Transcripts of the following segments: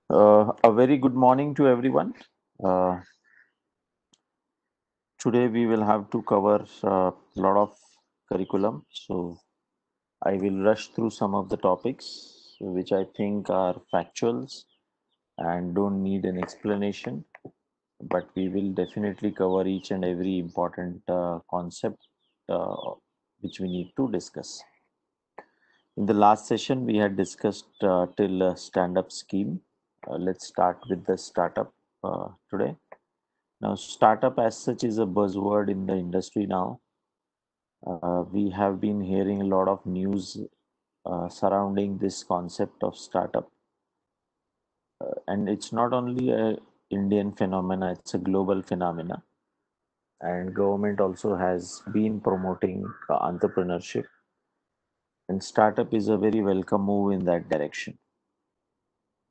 A very good morning to everyone. Uh, Today we will have to cover a lot of curriculum. So I will rush through some of the topics which I think are factuals and don't need an explanation. But we will definitely cover each and every important concept uh, which we need to discuss. In the last session, we had discussed till stand-up scheme. Let's start with the startup today. Now, startup as such is a buzzword in the industry now. We have been hearing a lot of news surrounding this concept of startup, and it's not only a Indian phenomena; it's a global phenomena. And government also has been promoting entrepreneurship, and startup is a very welcome move in that direction.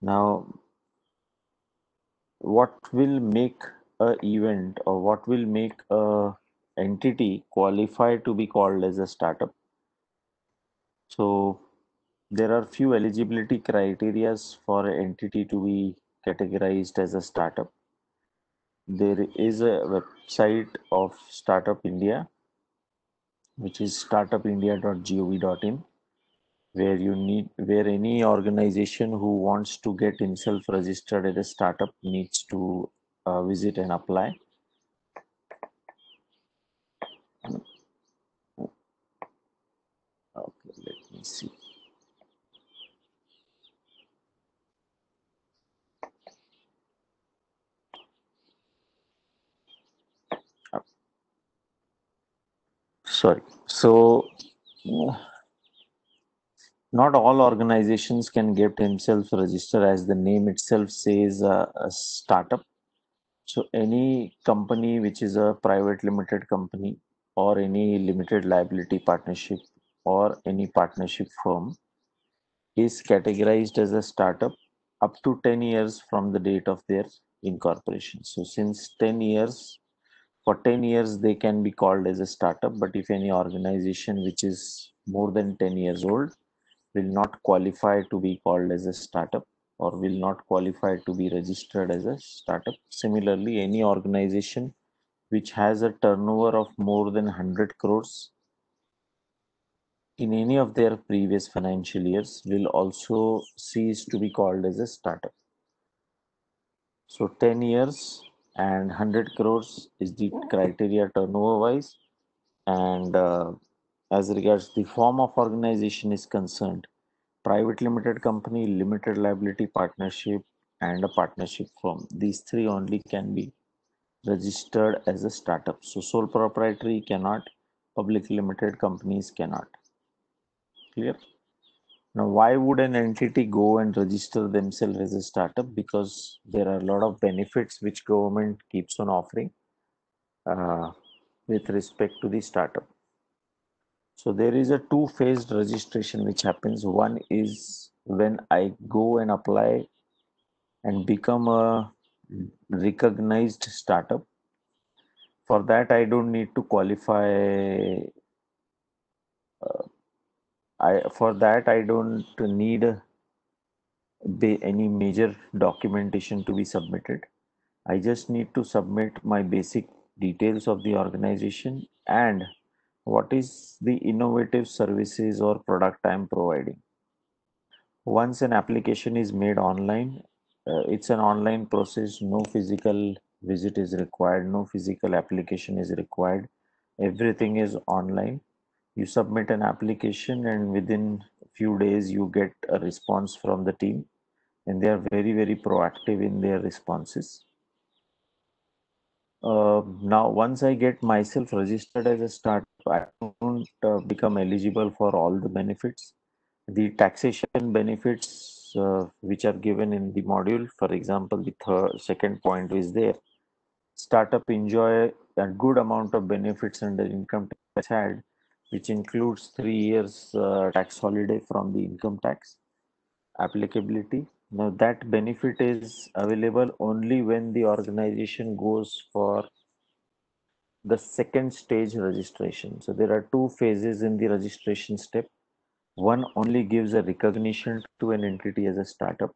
Now, what will make a event or what will make a entity qualify to be called as a startup? So there are few eligibility criterias for an entity to be categorized as a startup. There is a website of Startup India, which is startupindia.gov.in, where any organization who wants to get himself registered as a startup needs to visit and apply. Okay, let me see. Uh, Sorry. So not all organizations can get themselves registered, as the name itself says, a startup. So any company which is a private limited company or any limited liability partnership or any partnership firm is categorized as a startup up to 10 years from the date of their incorporation. So since 10 years, for 10 years they can be called as a startup, but if any organization which is more than 10 years old will not qualify to be called as a startup or will not qualify to be registered as a startup. Similarly, any organization which has a turnover of more than 100 crores in any of their previous financial years will also cease to be called as a startup. So 10 years and 100 crores is the criteria turnover wise. And as regards the form of organization is concerned, private limited company, limited liability partnership, and a partnership firm. These three only can be registered as a startup. So sole proprietary cannot, public limited companies cannot. Clear? Now, why would an entity go and register themselves as a startup? Because there are a lot of benefits which government keeps on offering uh, with respect to the startup. So there is a two-phased registration which happens. One is when I go and apply and become a recognized startup. For that, I don't need to qualify. For that I don't need any major documentation to be submitted. I just need to submit my basic details of the organization and what is the innovative services or product I am providing. Once an application is made online, it's an online process. No physical visit is required, no physical application is required. Everything is online. You submit an application, and within a few days, you get a response from the team, and they are very, very proactive in their responses. Now, once I get myself registered as a startup, I don't become eligible for all the benefits. The taxation benefits which are given in the module, for example, the second point is there. Startup enjoy a good amount of benefits under income tax had, which includes 3 years tax holiday from the income tax applicability. Now that benefit is available only when the organization goes for the second stage registration. So there are two phases in the registration step. One only gives a recognition to an entity as a startup,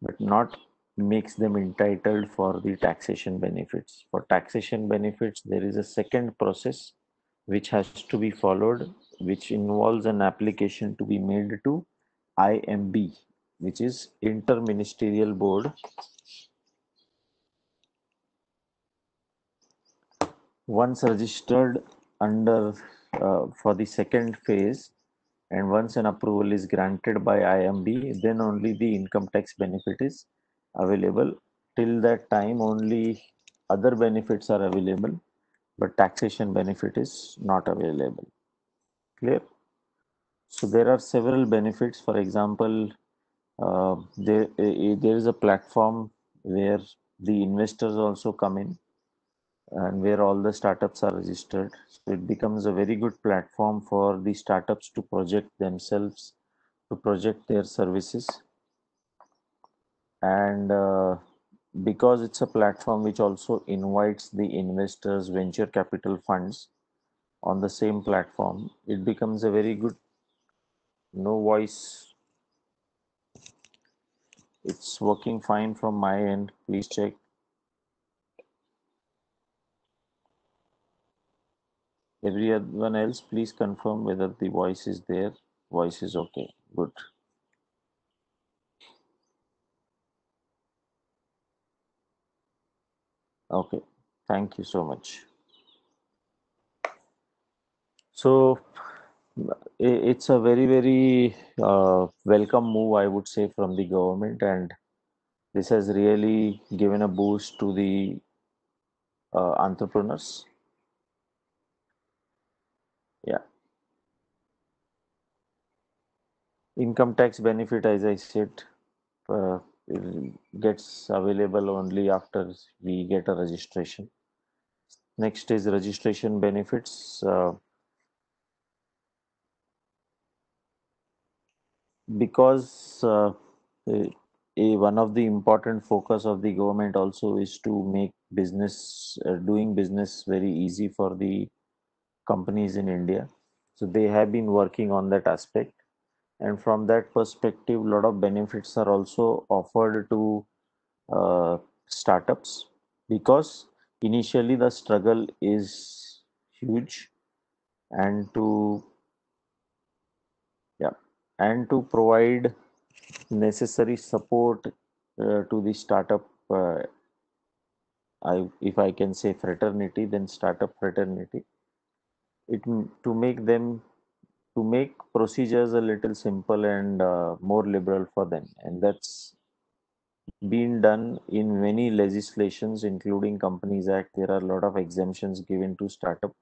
but not makes them entitled for the taxation benefits. For taxation benefits, there is a second process which has to be followed, which involves an application to be made to IMB, which is Interministerial Board. Once registered under for the second phase, and once an approval is granted by IMB, then only the income tax benefit is available. Till that time, only other benefits are available, but taxation benefit is not available. Clear? So there are several benefits. For example, there is a platform where the investors also come in and where all the startups are registered. So it becomes a very good platform for the startups to project themselves, to project their services. And because it's a platform which also invites the investors, venture capital funds on the same platform, it becomes a very good. No voice. It's working fine from my end. Please check. Everyone else, please confirm whether the voice is there. Voice is okay. Good. Okay. Thank you so much. So it's a very, very welcome move, I would say, from the government, and this has really given a boost to the entrepreneurs. Yeah. Income tax benefit, as I said, it gets available only after we get a registration. Next is registration benefits. Because one of the important focus of the government also is to make business, doing business very easy for the companies in India. So they have been working on that aspect. And from that perspective, a lot of benefits are also offered to uh, startups because initially the struggle is huge, and to yeah, and to provide necessary support to the startup, if I can say fraternity, then startup fraternity, to make them, to make procedures a little simple and more liberal for them, and that's been done in many legislations, including Companies Act. There are a lot of exemptions given to startup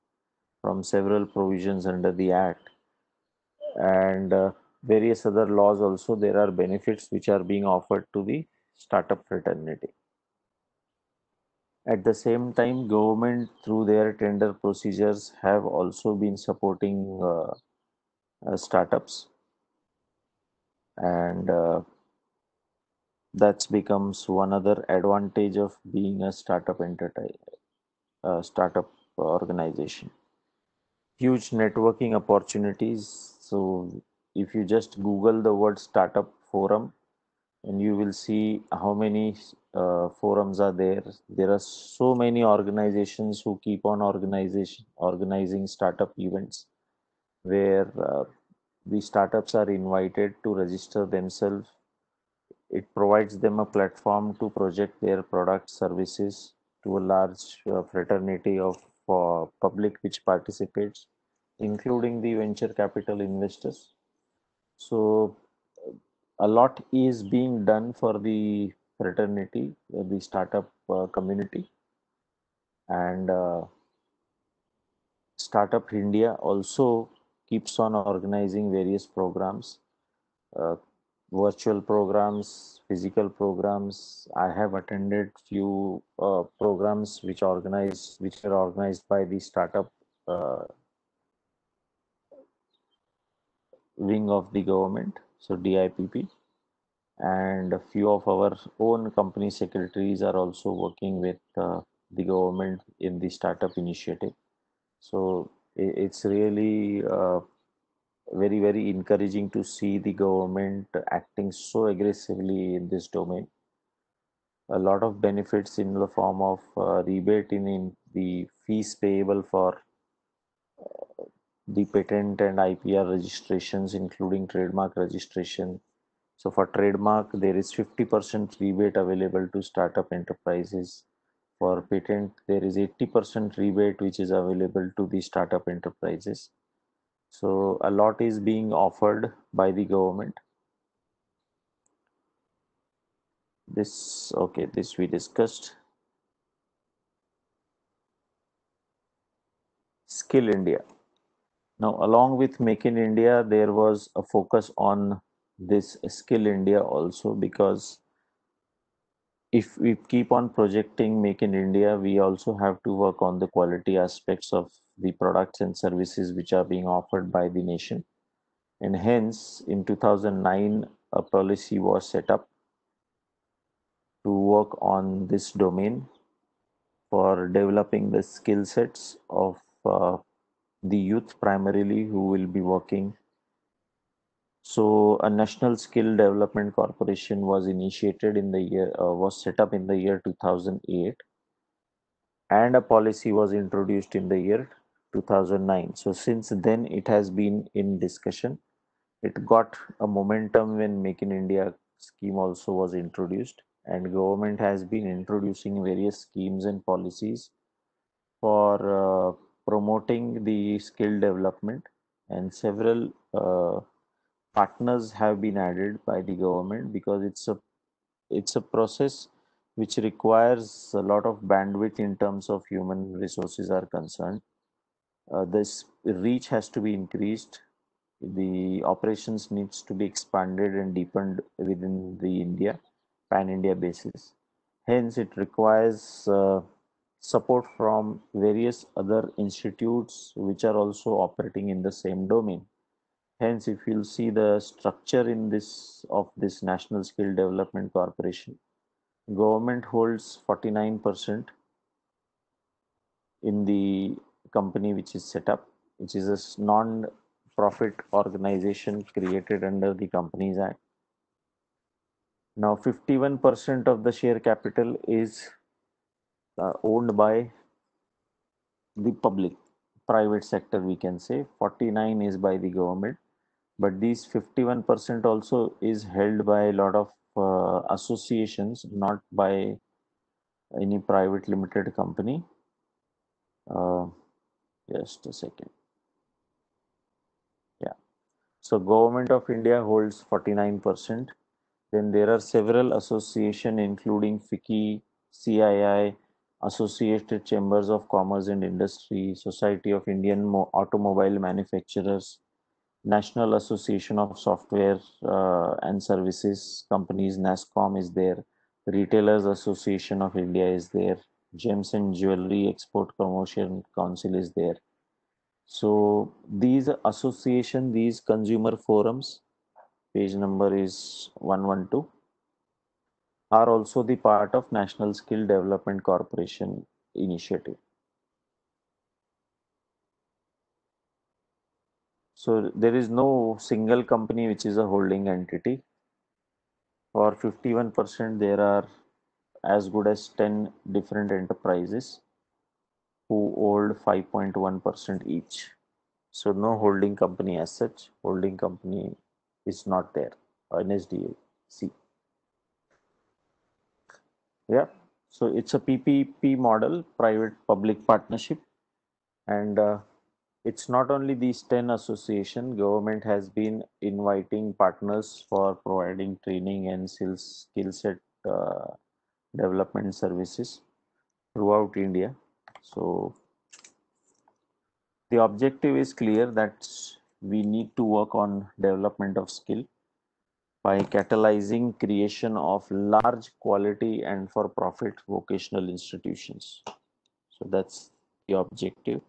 from several provisions under the act, and various other laws also. There are benefits which are being offered to the startup fraternity. At the same time, government through their tender procedures have also been supporting startups, and that becomes one other advantage of being a startup organization. Huge networking opportunities. So if you just Google the word startup forum, and you will see how many forums are there. There are so many organizations who keep on organizing startup events where the startups are invited to register themselves. It provides them a platform to project their products, services to a large fraternity of public which participates, including the venture capital investors. So a lot is being done for the fraternity, the startup community, and Startup India also keeps on organizing various programs, uh, virtual programs, physical programs. I have attended few programs which are organized by the startup wing of the government, so DIPP, and a few of our own company secretaries are also working with the government in the startup initiative. So it's really very, very encouraging to see the government acting so aggressively in this domain. A lot of benefits in the form of rebate in the fees payable for the patent and IPR registrations, including trademark registration. So for trademark, there is 50% rebate available to startup enterprises. For patent, there is 80% rebate which is available to the startup enterprises. So a lot is being offered by the government. This, okay, this we discussed. Skill India. Now, along with Make in India, there was a focus on this Skill India also, because if we keep on projecting Make in India, we also have to work on the quality aspects of the products and services which are being offered by the nation. And hence, in 2009, a policy was set up to work on this domain for developing the skill sets of the youth primarily who will be working. So a National Skill Development Corporation was initiated in the year, was set up in the year 2008, and a policy was introduced in the year 2009. So since then, it has been in discussion. It got a momentum when Make in India scheme also was introduced, and government has been introducing various schemes and policies for promoting the skill development, and several partners have been added by the government, because it's a process which requires a lot of bandwidth in terms of human resources are concerned. This reach has to be increased. The operations needs to be expanded and deepened within the India, pan-India basis. Hence, it requires support from various other institutes which are also operating in the same domain. Hence, if you'll see the structure in this of this National Skill Development Corporation, government holds 49% in the company which is set up, which is a non-profit organization created under the Companies Act. Now, 51% of the share capital is owned by the public, private sector, we can say. 49 is by the government, but these 51% also is held by a lot of associations, not by any private limited company. Uh, just a second. Yeah. So Government of India holds 49%. Then there are several associations, including FICCI, CII, Associated Chambers of Commerce and Industry, Society of Indian Automobile Manufacturers, National Association of Software and Services Companies, NASSCOM is there. Retailers Association of India is there. Gems and Jewelry Export Promotion Council is there. So these association, these consumer forums, page number is 112, are also the part of National Skill Development Corporation initiative. So there is no single company which is a holding entity. For 51%, there are as good as 10 different enterprises who hold 5.1% each. So no holding company as such. Holding company is not there. NSDC. Yeah. So it's a PPP model, private public partnership, and it's not only these 10 association. Government has been inviting partners for providing training and skill set development services throughout India. So the objective is clear, that we need to work on development of skill by catalyzing creation of large quality and for profit vocational institutions. So that's the objective.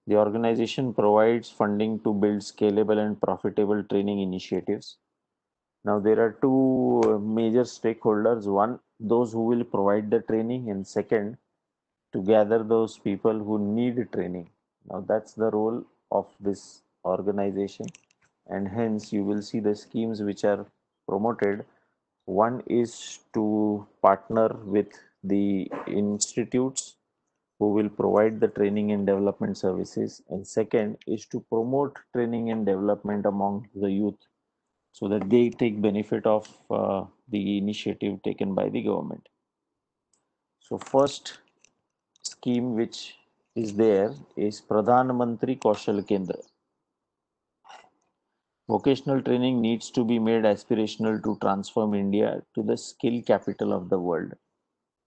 The organization provides funding to build scalable and profitable training initiatives. Now, there are two major stakeholders. One, those who will provide the training, and second, to gather those people who need training. Now, that's the role of this organization, and hence you will see the schemes which are promoted. One is to partner with the institutes who will provide the training and development services, and second is to promote training and development among the youth so that they take benefit of the initiative taken by the government. So first scheme which is there is Pradhan Mantri Kaushal Kendra. Vocational training needs to be made aspirational to transform India to the skill capital of the world.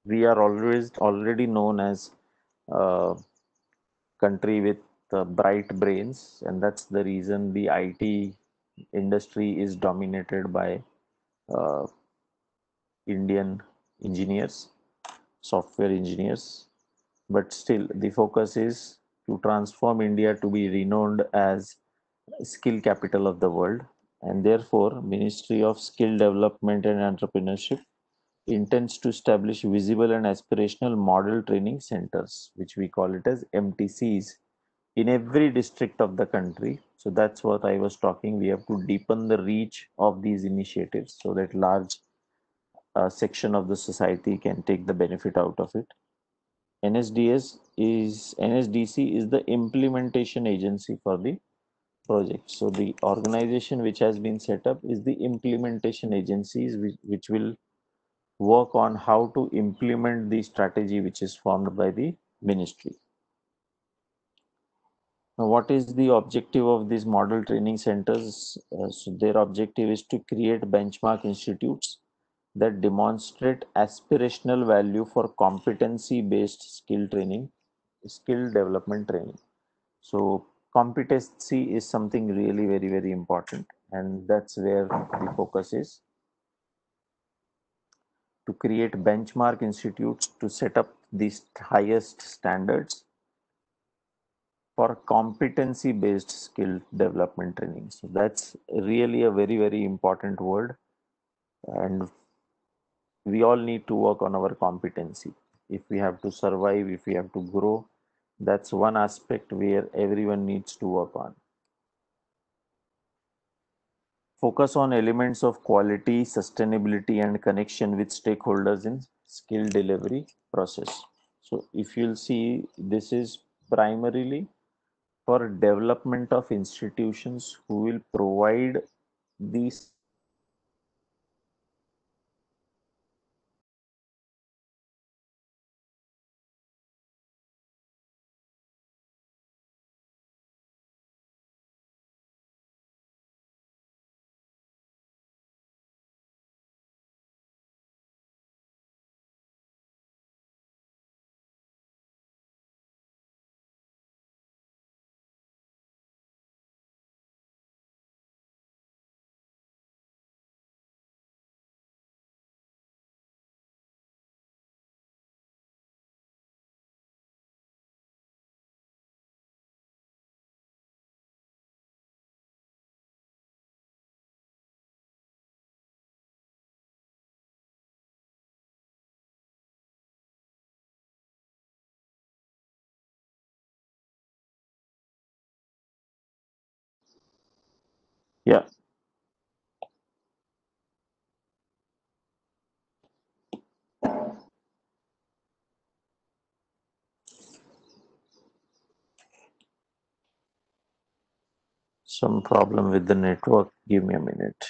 We are always already known as a country with bright brains, and that's the reason the IT industry is dominated by uh, Indian engineers, software engineers. But still, the focus is to transform India to be renowned as skill capital of the world, and therefore, Ministry of Skill Development and Entrepreneurship intends to establish visible and aspirational model training centers, which we call it as MTCs, in every district of the country. So that's what I was talking. We have to deepen the reach of these initiatives so that large section of the society can take the benefit out of it. NSDC is the implementation agency for the project. So the organization which has been set up is the implementation agencies which will work on how to implement the strategy which is formed by the ministry. Now, what is the objective of these model training centers? So their objective is to create benchmark institutes that demonstrate aspirational value for competency based skill training, skill development training. So competency is something really very important, and that's where the focus is to create benchmark institutes to set up these highest standards for competency based skill development training. So that's really a very important word, and we all need to work on our competency. If we have to survive, if we have to grow, that's one aspect where everyone needs to work on. Focus on elements of quality, sustainability, and connection with stakeholders in skill delivery process. So if you'll see, this is primarily for development of institutions who will provide these. Yeah, some problem with the network. Give me a minute.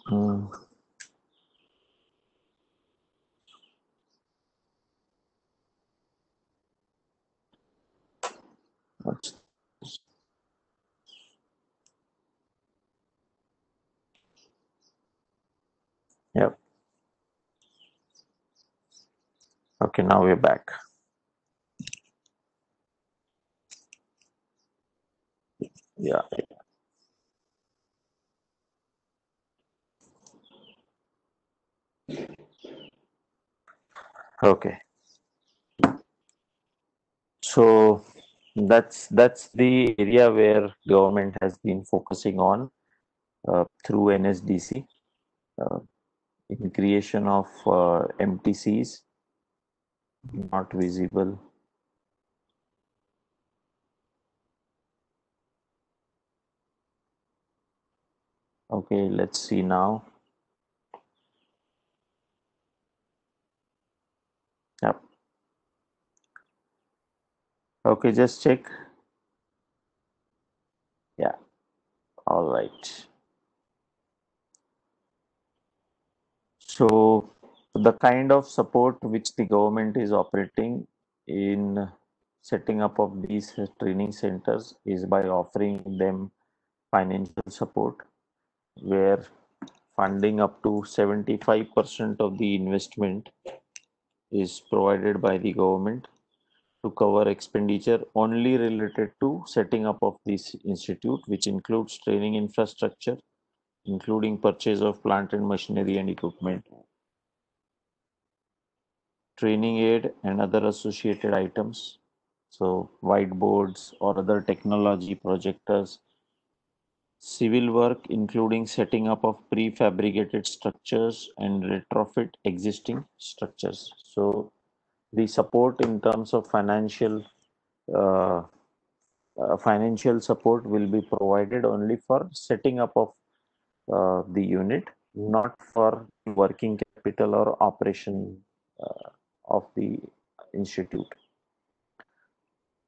Hmm, what's- Yep. Okay, now we're back. Yeah. Okay. So that's the area where government has been focusing on through NSDC uh, in creation of MTCs, not visible. Okay, let's see now. Yep. Okay, just check. Yeah. All right. So the kind of support which the government is operating in setting up of these training centers is by offering them financial support, where funding up to 75% of the investment is provided by the government to cover expenditure only related to setting up of this institute, which includes training infrastructure, including purchase of plant and machinery and equipment, training aid and other associated items. So whiteboards or other technology projectors, civil work including setting up of prefabricated structures and retrofit existing structures. So the support in terms of uh, financial support will be provided only for setting up of the unit, not for working capital or operation of the institute.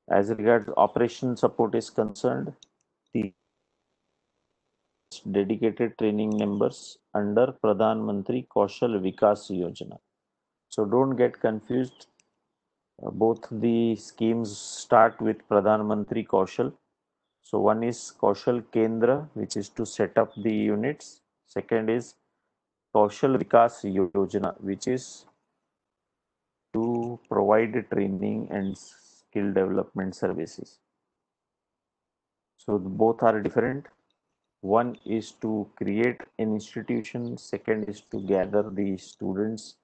As regards operation support is concerned, the dedicated training members under Pradhan Mantri Kaushal Vikas Yojana. So don't get confused. Both the schemes start with Pradhan Mantri Kaushal. So one is Kaushal Kendra, which is to set up the units. Second is Kaushal Vikas Yojana, which is to provide training and skill development services. So both are different. One is to create an institution, second is to gather the students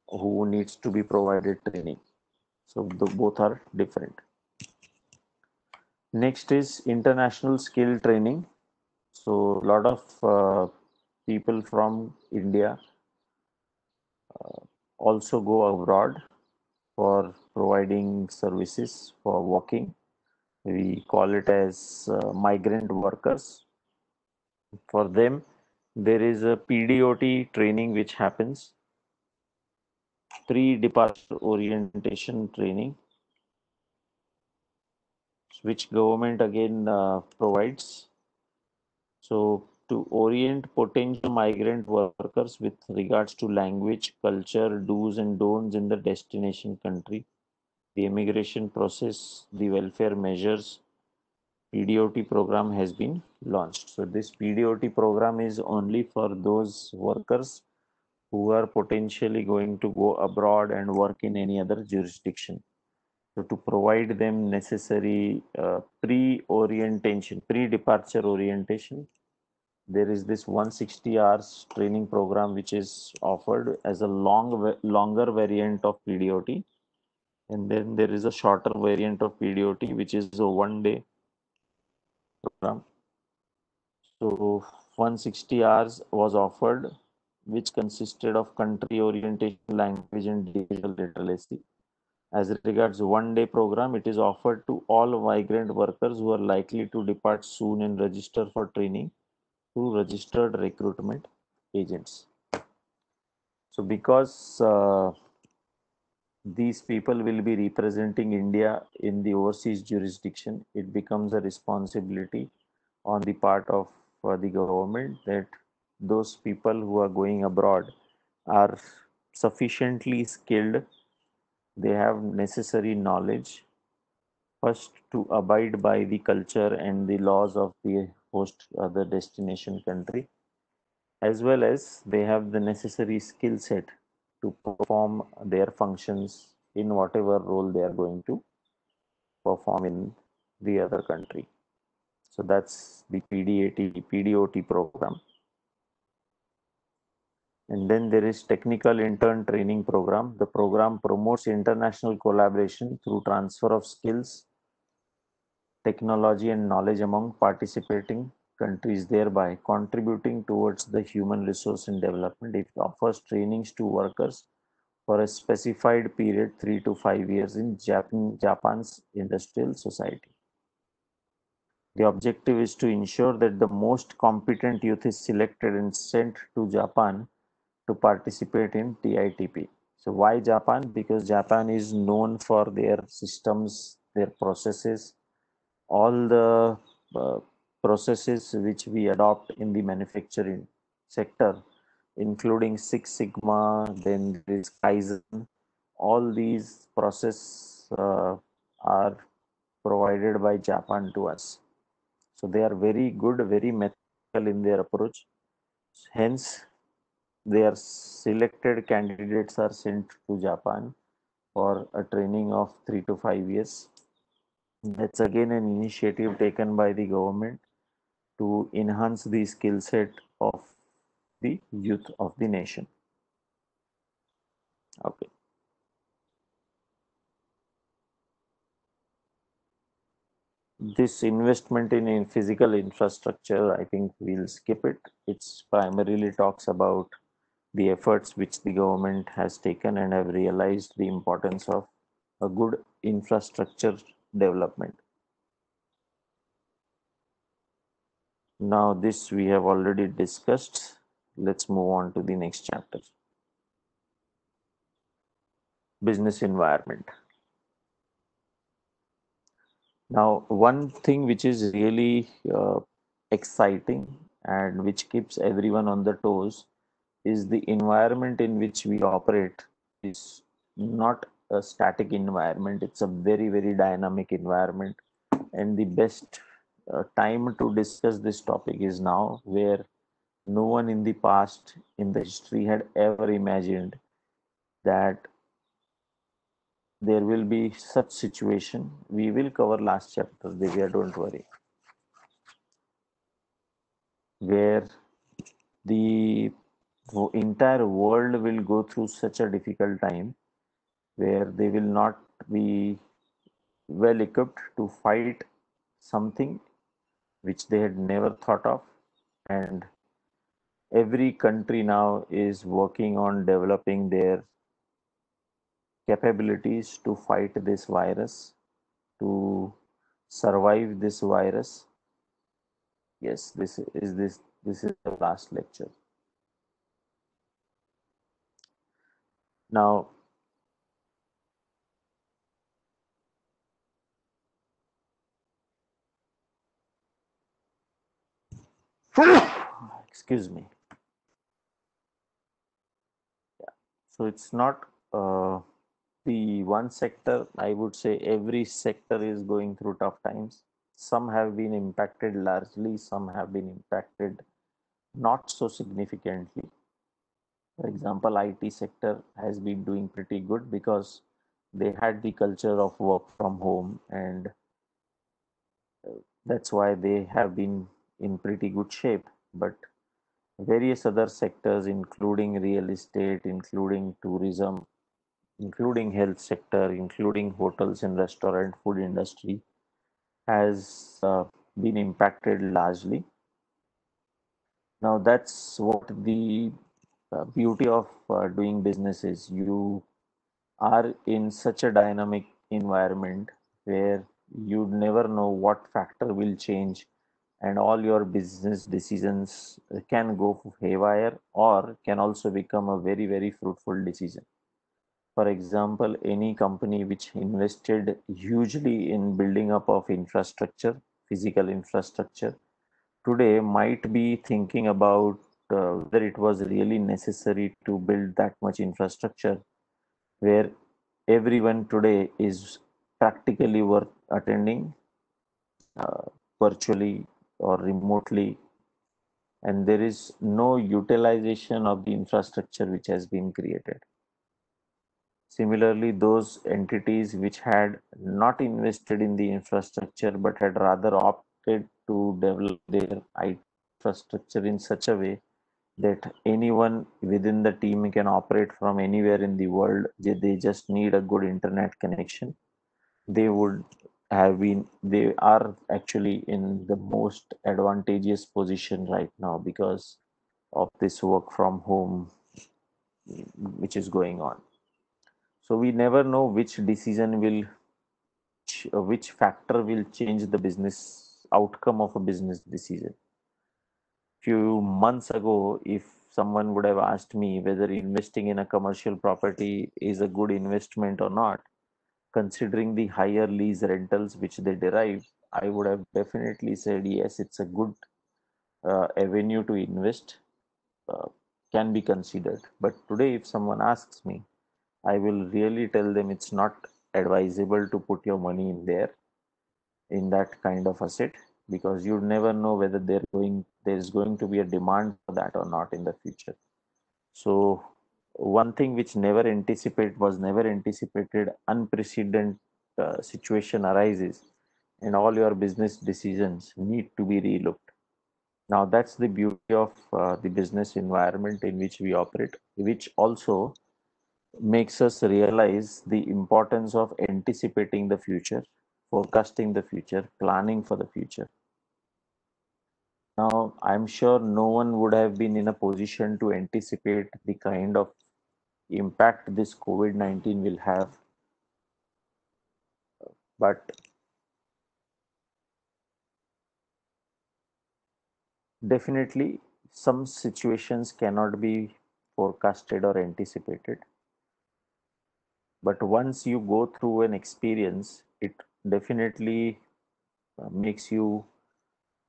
who needs to be provided training. So both are different. Next is international skill training. So a lot of people from India also go abroad for providing services for working. We call it as migrant workers. For them, there is a PDOT training which happens, pre-departure orientation training, which government again provides. So to orient potential migrant workers with regards to language, culture, do's and don'ts in the destination country, the immigration process, the welfare measures, PDOT program has been launched. So this PDOT program is only for those workers who are potentially going to go abroad and work in any other jurisdiction. So to provide them necessary pre-orientation, pre-departure orientation, there is this 160 hours training program which is offered as a longer variant of PDOT, and then there is a shorter variant of PDOT which is a 1 day program. So 160 hours was offered, which consisted of country orientation, language and digital literacy. As regards 1 day program, it is offered to all migrant workers who are likely to depart soon and register for training through registered recruitment agents. So because these people will be representing India in the overseas jurisdiction, it becomes a responsibility on the part of the government that those people who are going abroad are sufficiently skilled, they have necessary knowledge, first to abide by the culture and the laws of the host the destination country, as well as they have the necessary skill set to perform their functions in whatever role they are going to perform in the other country. So that's the PDOT program. And then there is technical intern training program. The program promotes international collaboration through transfer of skills, technology and knowledge among participating countries, thereby contributing towards the human resource and development. It offers trainings to workers for a specified period, 3 to 5 years, in Japan's industrial society. The objective is to ensure that the most competent youth is selected and sent to Japan to participate in TITP. So why Japan? Because Japan is known for their systems, their processes, all the uh, processes which we adopt in the manufacturing sector, including Six Sigma, then there is Kaizen. All these processes are provided by Japan to us. So they are very good, very methodical in their approach. Hence, their selected candidates are sent to Japan for a training of 3 to 5 years. That's again an initiative taken by the government to enhance the skill set of the youth of the nation. Okay. This investment in physical infrastructure, I think we'll skip it. It's primarily talks about the efforts which the government has taken and have realized the importance of a good infrastructure development. Now, this we have already discussed. Let's move on to the next chapter. Business environment. Now, one thing which is really exciting and which keeps everyone on the toes is the environment in which we operate is not a static environment. It's a very, very dynamic environment. And the best time to discuss this topic is now, where no one in the past, in the history, had ever imagined that there will be such situation. We will cover last chapter, Divya, don't worry, where the entire world will go through such a difficult time where they will not be well equipped to fight something which they had never thought of. And every country now is working on developing their capabilities to fight this virus, to survive this virus. Yes, this is the last lecture. Now, excuse me. So it's not the one sector. I would say every sector is going through tough times. Some have been impacted largely, some have been impacted not so significantly. For example, IT sector has been doing pretty good because they had the culture of work from home, and that's why they have been in pretty good shape. But various other sectors, including real estate, including tourism, including health sector, including hotels and restaurant food industry, has been impacted largely. Now that's what the beauty of doing business is. You are in such a dynamic environment where you never know what factor will change, and all your business decisions can go haywire or can also become a very, very fruitful decision. For example, any company which invested hugely in building up of infrastructure, physical infrastructure, today might be thinking about whether it was really necessary to build that much infrastructure, where everyone today is practically worth attending uh, virtually or remotely, and there is no utilization of the infrastructure which has been created. Similarly, those entities which had not invested in the infrastructure but had rather opted to develop their IT infrastructure in such a way that anyone within the team can operate from anywhere in the world. They just need a good internet connection. They would have been, they are actually in the most advantageous position right now because of this work from home which is going on. So we never know which decision will, which factor will change the business outcome of a business decision. Few months ago, if someone would have asked me whether investing in a commercial property is a good investment or not, considering the higher lease rentals which they derive, I would have definitely said yes, it's a good avenue to invest, uh, can be considered. But today, if someone asks me, I will really tell them it's not advisable to put your money in there, in that kind of asset, because you never know whether there's going to be a demand for that or not in the future. So one thing which never anticipated, unprecedented situation arises, and all your business decisions need to be relooked. Now that's the beauty of the business environment in which we operate, which also makes us realize the importance of anticipating the future, forecasting the future, planning for the future. Now, I'm sure no one would have been in a position to anticipate the kind of impact this COVID 19 will have, but definitely some situations cannot be forecasted or anticipated. But once you go through an experience, it definitely makes you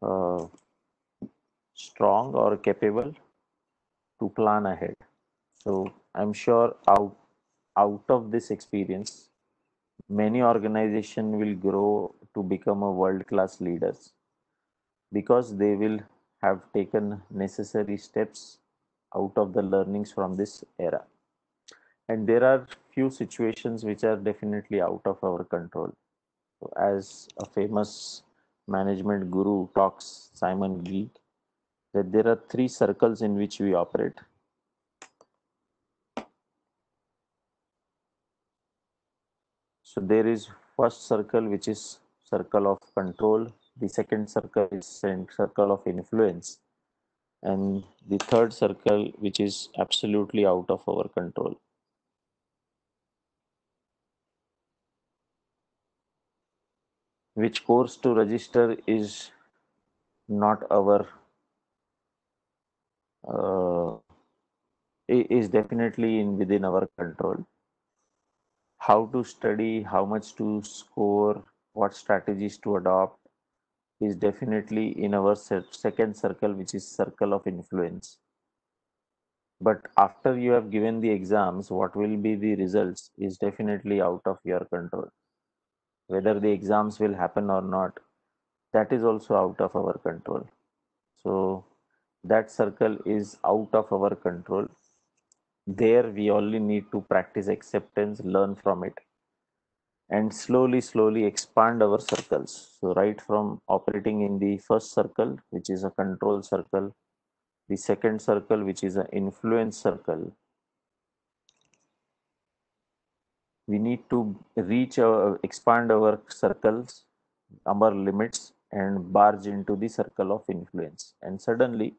uh, strong or capable to plan ahead. So I'm sure out of this experience, many organizations will grow to become a world class leaders because they will have taken necessary steps out of the learnings from this era. And there are few situations which are definitely out of our control. So as a famous management guru talks, Simon Gilk, that there are three circles in which we operate. So there is first circle which is circle of control, the second circle is circle of influence, and the third circle which is absolutely out of our control. Which course to register is not our uh, is definitely in within our control. How to study, how much to score, what strategies to adopt is definitely in our second circle, which is circle of influence. But after you have given the exams, what will be the results is definitely out of your control. Whether the exams will happen or not, that is also out of our control. So that circle is out of our control. There we only need to practice acceptance, learn from it, and slowly expand our circles. So right from operating in the first circle, which is a control circle, the second circle, which is an influence circle, we need to expand our circles, our limits, and barge into the circle of influence. And suddenly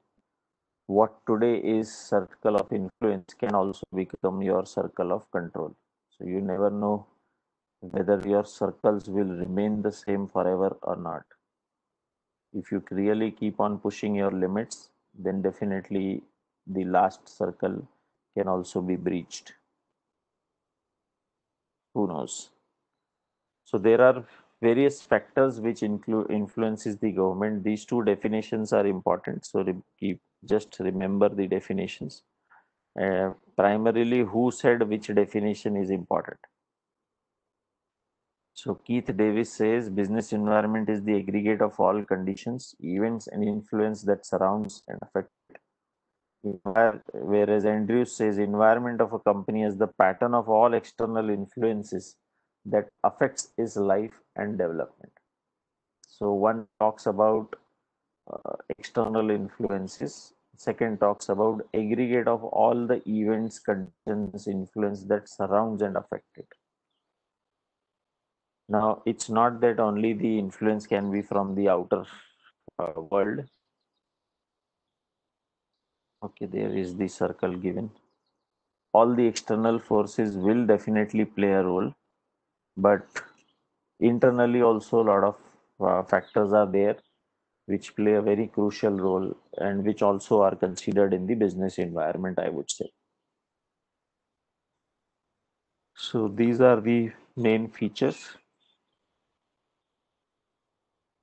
what today is circle of influence can also become your circle of control. So you never know whether your circles will remain the same forever or not. If you really keep on pushing your limits, then definitely the last circle can also be breached. Who knows? So there are various factors which include influences the government. These two definitions are important. So keep just remember the definitions. Primarily, who said which definition is important? So Keith Davis says business environment is the aggregate of all conditions, events, and influence that surrounds and affect. Whereas Andrews says environment of a company is the pattern of all external influences that affects its life and development. So one talks about external influences. Second talks about aggregate of all the events, conditions, influence that surrounds and affect it. Now, it's not that only the influence can be from the outer world. Okay, there is the circle given. All the external forces will definitely play a role, but internally also a lot of factors are there which play a very crucial role and which also are considered in the business environment, I would say. So these are the main features.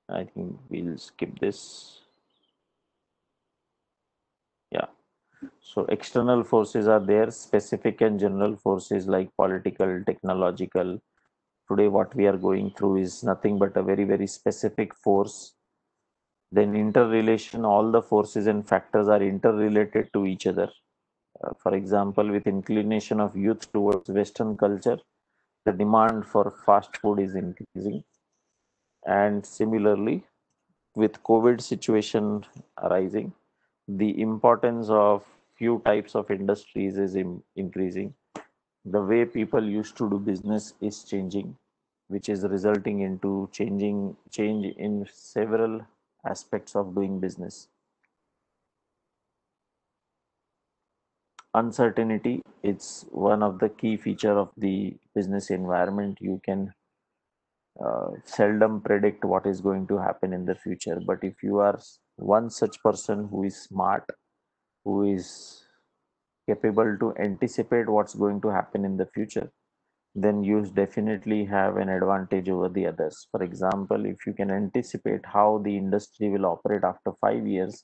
I think we'll skip this. Yeah. So external forces are there, specific and general forces like political, technological. Today, what we are going through is nothing but a very, very specific force. Then interrelation, all the forces and factors are interrelated to each other. For example, with inclination of youth towards Western culture, the demand for fast food is increasing. And similarly, with COVID situation arising, the importance of few types of industries is increasing. The way people used to do business is changing, which is resulting into change in several aspects of doing business. Uncertainty, it's one of the key feature of the business environment. You can seldom predict what is going to happen in the future, but if you are one such person who is smart, who is capable to anticipate what's going to happen in the future, then you definitely have an advantage over the others. For example, if you can anticipate how the industry will operate after 5 years,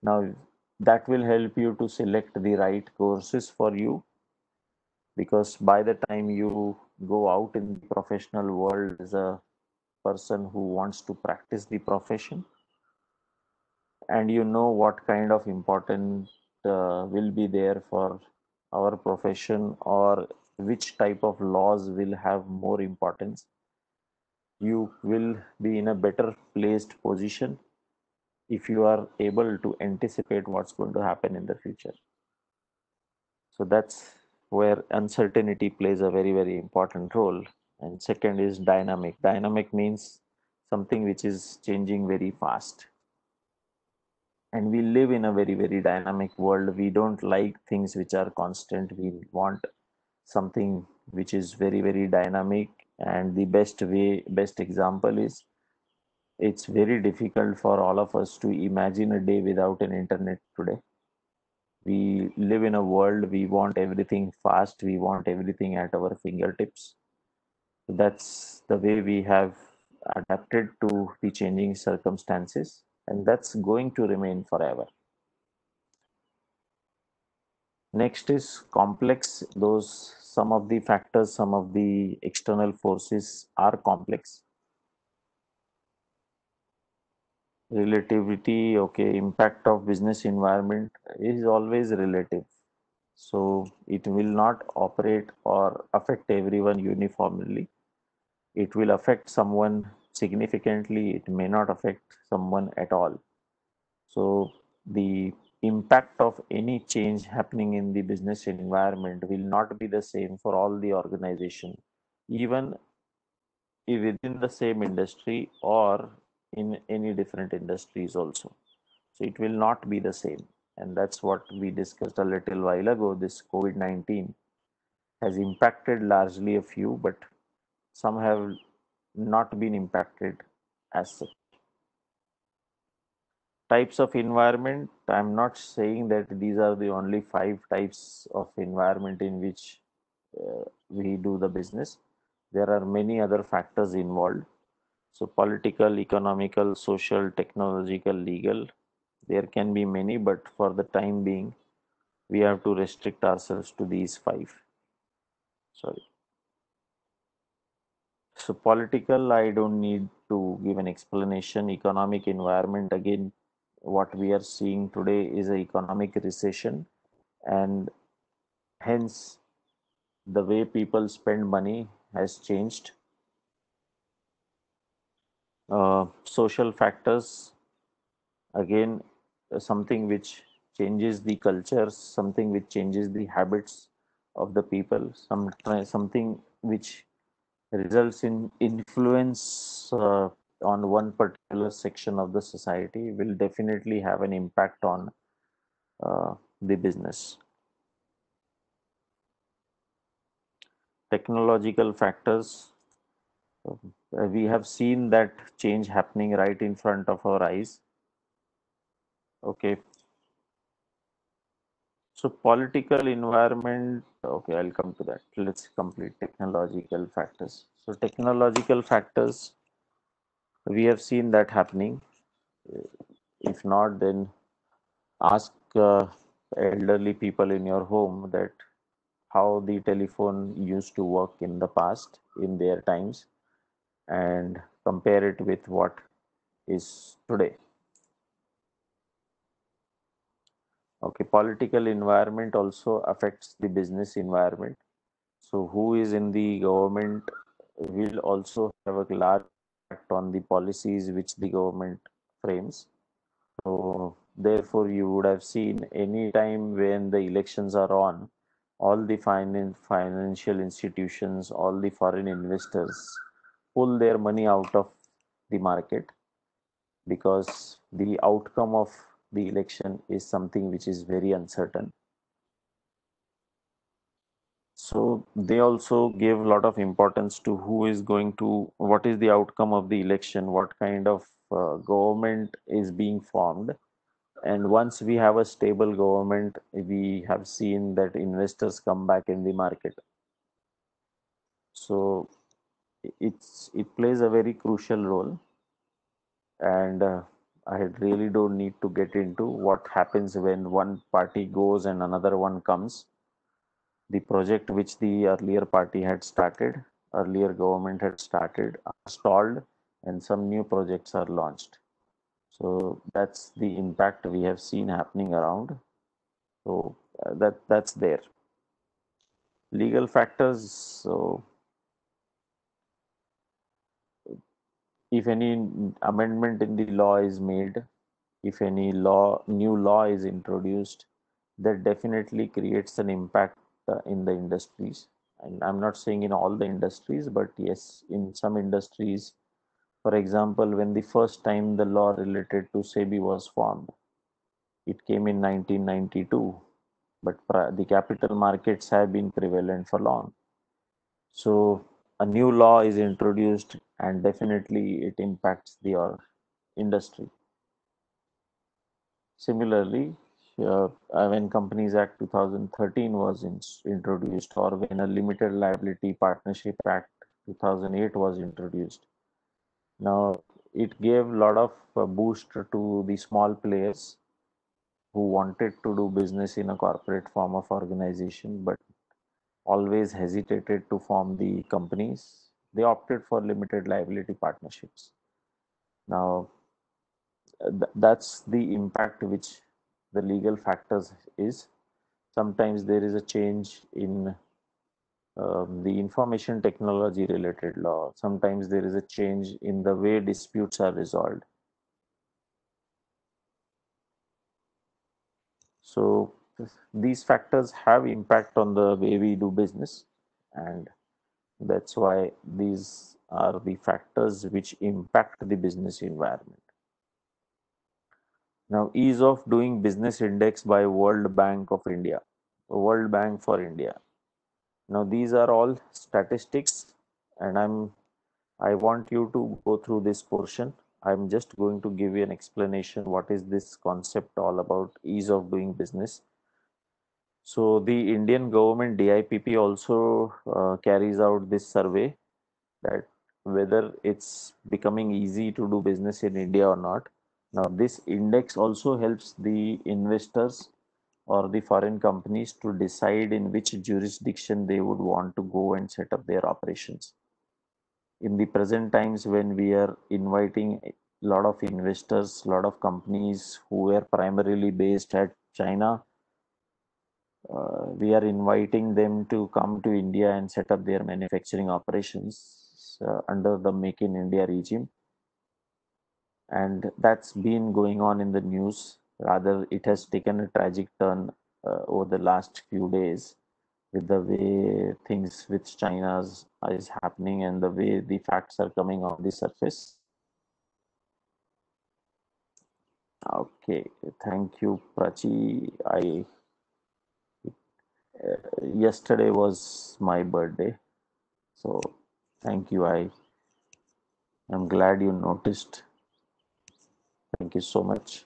now that will help you to select the right courses for you, because by the time you go out in the professional world as a person who wants to practice the profession, and you know what kind of important will be there for our profession, or which type of laws will have more importance, you will be in a better placed position if you are able to anticipate what's going to happen in the future. So that's where uncertainty plays a very, very important role. And second is dynamic. Dynamic means something which is changing very fast. And we live in a very, very dynamic world. We don't like things which are constant. We want something which is very, very dynamic. And the best example is, it's very difficult for all of us to imagine a day without an internet today. We live in a world, we want everything fast, we want everything at our fingertips. That's the way we have adapted to the changing circumstances, and that's going to remain forever. Next is complex. Those some of the factors, some of the external forces are complex. Relativity, okay, impact of business environment is always relative. So it will not operate or affect everyone uniformly. It will affect someone significantly, it may not affect someone at all. So the impact of any change happening in the business environment will not be the same for all the organization, even within the same industry or in any different industries also. So it will not be the same. And that's what we discussed a little while ago. This COVID 19 has impacted largely a few, but some have not been impacted as such. Types of environment, I'm not saying that these are the only 5 types of environment in which we do the business. There are many other factors involved. So political, economical, social, technological, legal, there can be many, but for the time being, we have to restrict ourselves to these 5. Sorry. So political, I don't need to give an explanation. Economic environment, again, what we are seeing today is an economic recession, and hence the way people spend money has changed. Social factors, again, something which changes the culture, something which changes the habits of the people, something which results in influence on one particular section of the society will definitely have an impact on the business. Technological factors, we have seen that change happening right in front of our eyes. Okay, so political environment, okay, I'll come to that. Let's complete technological factors. So technological factors, we have seen that happening. If not, then ask elderly people in your home that how the telephone used to work in the past in their times and compare it with what is today. Okay, political environment also affects the business environment. So who is in the government will also have a large impact on the policies which the government frames. So therefore, you would have seen any time when the elections are on, all the financial institutions, all the foreign investors pull their money out of the market because the outcome of the election is something which is very uncertain. So they also give a lot of importance to who is going to, what is the outcome of the election, what kind of government is being formed. And once we have a stable government, we have seen that investors come back in the market. So it plays a very crucial role, and I really don't need to get into what happens when one party goes and another one comes. The project which the earlier party had started, earlier government had started, are stalled, and some new projects are launched. So that's the impact we have seen happening around. So that's there. Legal factors. So if any amendment in the law is made, if any new law is introduced, that definitely creates an impact in the industries. And I'm not saying in all the industries, but yes, in some industries. For example, when the first time the law related to SEBI was formed, it came in 1992, but the capital markets have been prevalent for long. So a new law is introduced and definitely it impacts the industry. Similarly, when Companies Act 2013 was introduced, or when a Limited Liability Partnership Act 2008 was introduced, now it gave a lot of boost to the small players who wanted to do business in a corporate form of organization, but always hesitated to form the companies. They opted for limited liability partnerships. Now, that's the impact which the legal factors is. Sometimes there is a change in the information technology related law. Sometimes there is a change in the way disputes are resolved. So these factors have impact on the way we do business, and that's why these are the factors which impact the business environment. Now, ease of doing business index by World Bank of India, World Bank for India. Now, these are all statistics, and I want you to go through this portion. I'm just going to give you an explanation. What is this concept all about? Ease of doing business. So the Indian government DIPP also carries out this survey that whether it's becoming easy to do business in India or not. Now, this index also helps the investors or the foreign companies to decide in which jurisdiction they would want to go and set up their operations. In the present times, when we are inviting a lot of investors, a lot of companies who were primarily based at China, we are inviting them to come to India and set up their manufacturing operations under the Make in India regime. And that's been going on in the news. Rather, it has taken a tragic turn over the last few days with the way things with China's is happening and the way the facts are coming on the surface. Okay, thank you, Prachi. I Yesterday was my birthday, so thank you. I'm glad you noticed. Thank you so much.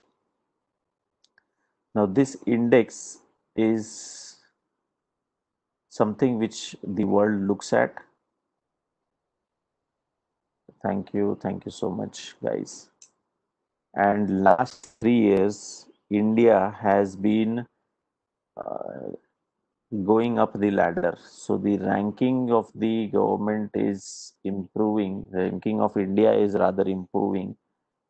Now, this index is something which the world looks at. Thank you so much, guys. And last 3 years, India has been uh, going up the ladder. So the ranking of the government is improving. Ranking of India is rather improving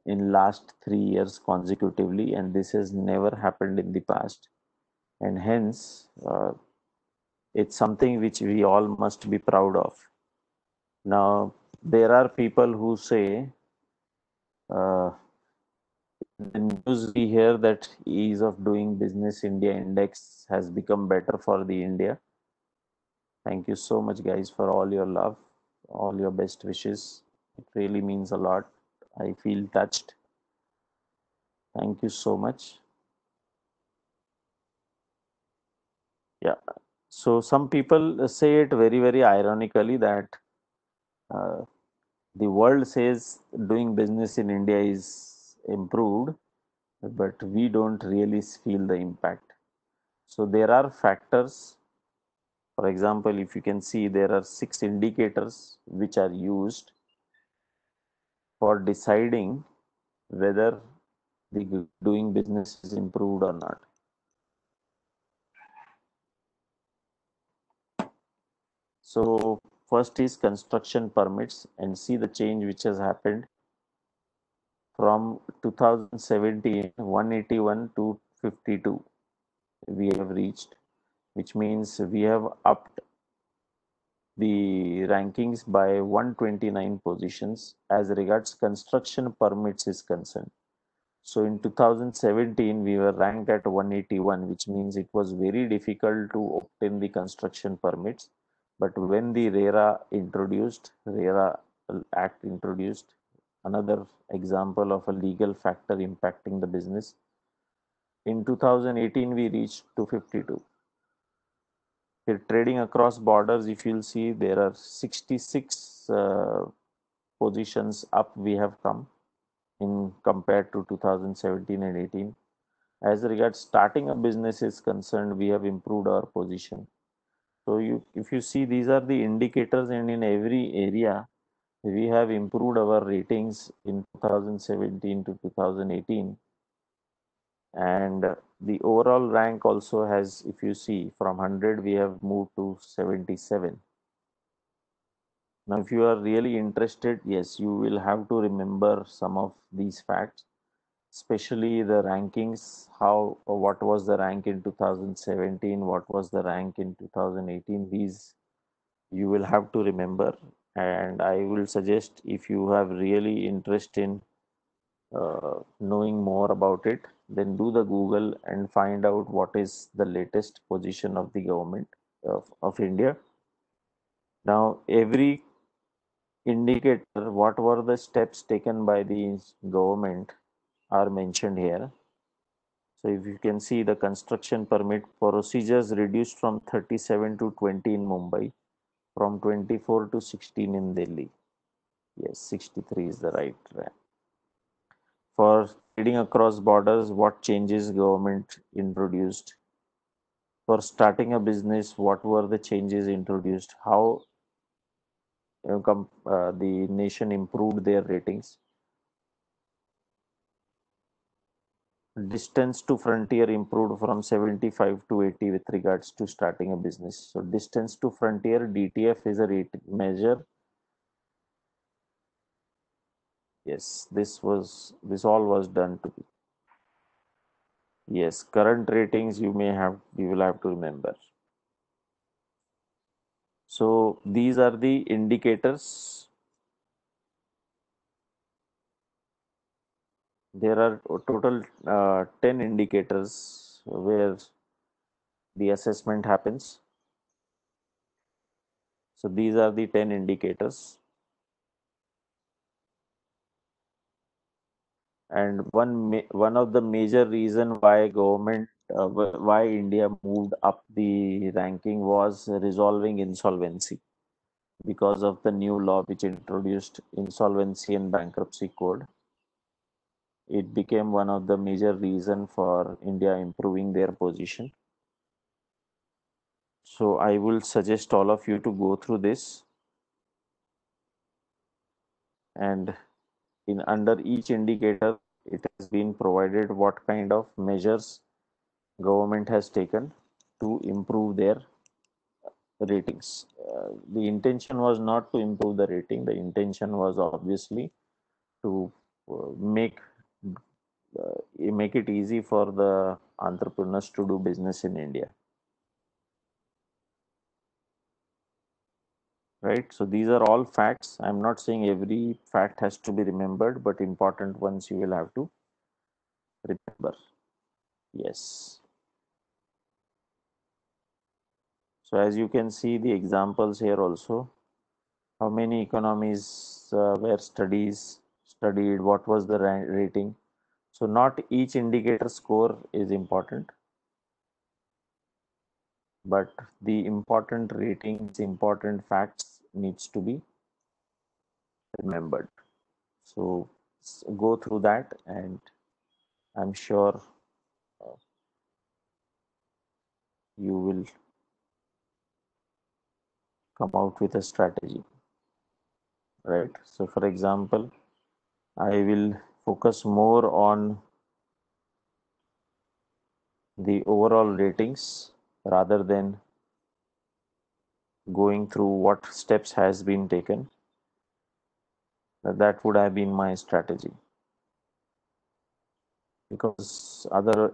in last 3 years consecutively, and this has never happened in the past. And hence, it's something which we all must be proud of. Now, there are people who say, uh, the news we hear that ease of doing business India index has become better for the India. Thank you so much, guys, for all your love, all your best wishes. It really means a lot. I feel touched. Thank you so much. Yeah. So some people say it very, very ironically that uh, the world says doing business in India is improved, but we don't really feel the impact. So there are factors. For example, if you can see, there are 6 indicators which are used for deciding whether the doing business is improved or not. So first is construction permits, and see the change which has happened from 2017 181 to 52 we have reached, which means we have upped the rankings by 129 positions as regards construction permits is concerned. So in 2017, we were ranked at 181, which means it was very difficult to obtain the construction permits. But when the RERA Act introduced, another example of a legal factor impacting the business, in 2018, we reached 252. Here, trading across borders, if you'll see, there are 66 positions up we have come in compared to 2017 and 18. As regards starting a business is concerned, we have improved our position. So if you see, these are the indicators, and in every area, we have improved our ratings in 2017 to 2018. And the overall rank also has, if you see, from 100, we have moved to 77. Now, if you are really interested, yes, you will have to remember some of these facts, especially the rankings, how or what was the rank in 2017, what was the rank in 2018. These you will have to remember, and I will suggest, if you have really interest in knowing more about it, then do the Google and find out what is the latest position of the government of India. Now, every indicator, what were the steps taken by the government are mentioned here. So if you can see, the construction permit procedures reduced from 37 to 20 in Mumbai, from 24 to 16 in Delhi. Yes, 63 is the right rank. For trading across borders, what changes government introduced? For starting a business, what were the changes introduced? How the nation improved their ratings? Distance to frontier improved from 75 to 80 with regards to starting a business. So distance to frontier, DTF, is a rate measure. Yes, this all was done to be. Yes, current ratings you will have to remember. So these are the indicators. There are total 10 indicators where the assessment happens. So these are the 10 indicators. And one of the major reason why why India moved up the ranking was resolving insolvency because of the new law which introduced insolvency and bankruptcy code. It became one of the major reason for India improving their position. So I will suggest all of you to go through this, and in under each indicator it has been provided what kind of measures government has taken to improve their ratings. The intention was not to improve the rating. The intention was obviously to make it easy for the entrepreneurs to do business in India. Right? So these are all facts. I'm not saying every fact has to be remembered, but important ones you will have to remember. Yes. So as you can see the examples here also, how many economies were studied, what was the rating. So not each indicator score is important, but the important ratings, important facts needs to be remembered. So go through that, and I'm sure you will come out with a strategy, right? So for example, I will focus more on the overall ratings rather than going through what steps has been taken. That would have been my strategy, because otherwise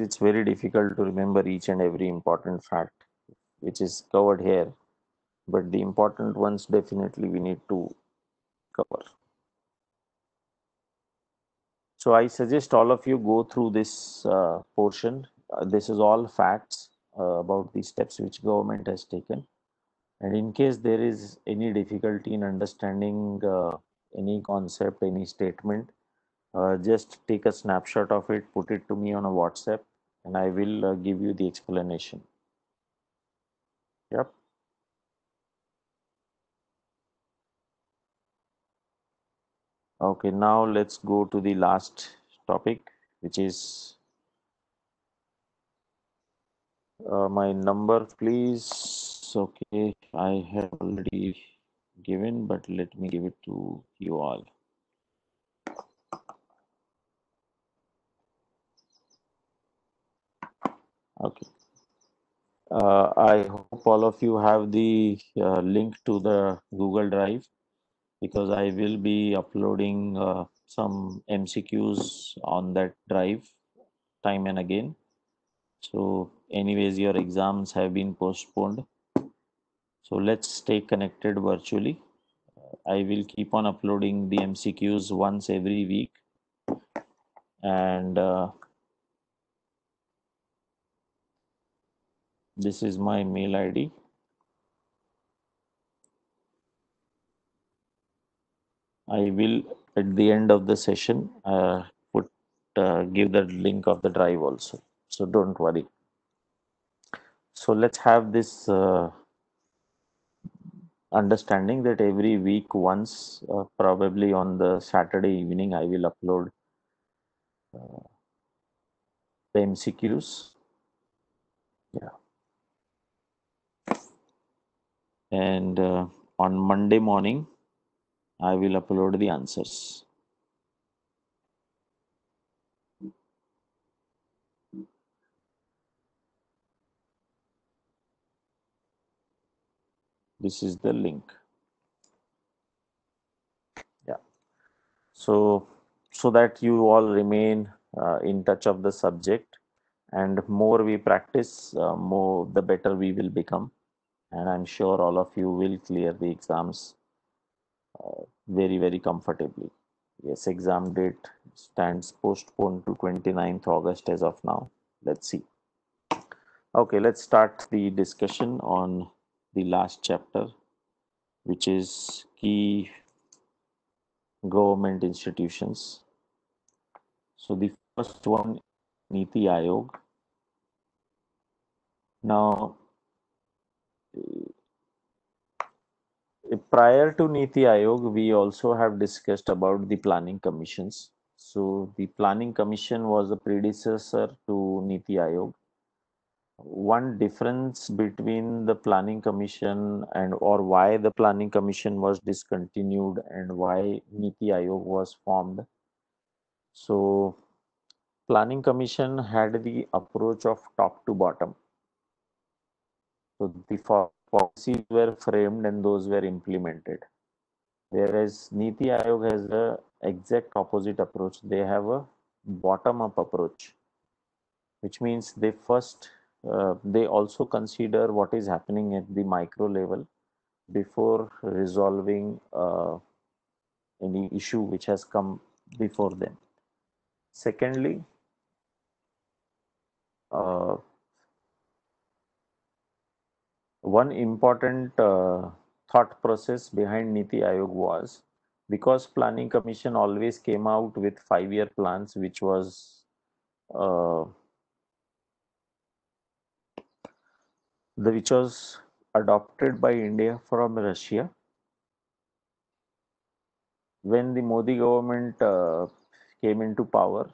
it's very difficult to remember each and every important fact which is covered here, but the important ones definitely we need to cover. So I suggest all of you go through this portion. This is all facts about the steps which government has taken. And in case there is any difficulty in understanding any concept, any statement, just take a snapshot of it, put it to me on a WhatsApp, and I will give you the explanation. Yep. Okay, now let's go to the last topic, which is my number, please. Okay, I have already given, but let me give it to you all. Okay. I hope all of you have the link to the Google Drive, because I will be uploading some MCQs on that drive time and again. So, anyways, your exams have been postponed. So, let's stay connected virtually. I will keep on uploading the MCQs once every week, and this is my mail ID. I will, at the end of the session, give the link of the drive also. So don't worry. So let's have this understanding that every week once, probably on the Saturday evening, I will upload the MCQs. Yeah. And on Monday morning, I will upload the answers. This is the link. Yeah. So that you all remain in touch of the subject, and more we practice, more the better we will become, and I'm sure all of you will clear the exams very, very comfortably. Yes, exam date stands postponed to 29th August as of now. Let's see. Okay, let's start the discussion on the last chapter, which is key government institutions. So the first one, Niti Aayog. Now, prior to Niti Aayog, we also have discussed about the planning commissions. So the planning commission was a predecessor to Niti Aayog. One difference between the planning commission and or why the planning commission was discontinued and why Niti Aayog was formed. So planning commission had the approach of top to bottom. So the policies were framed and those were implemented. Whereas Niti Aayog has the exact opposite approach. They have a bottom up approach, which means they also consider what is happening at the micro level before resolving any issue which has come before them. Secondly, uh, one important thought process behind Niti Aayog was because Planning Commission always came out with 5-year plans, uh, which was adopted by India from Russia. When the Modi government came into power,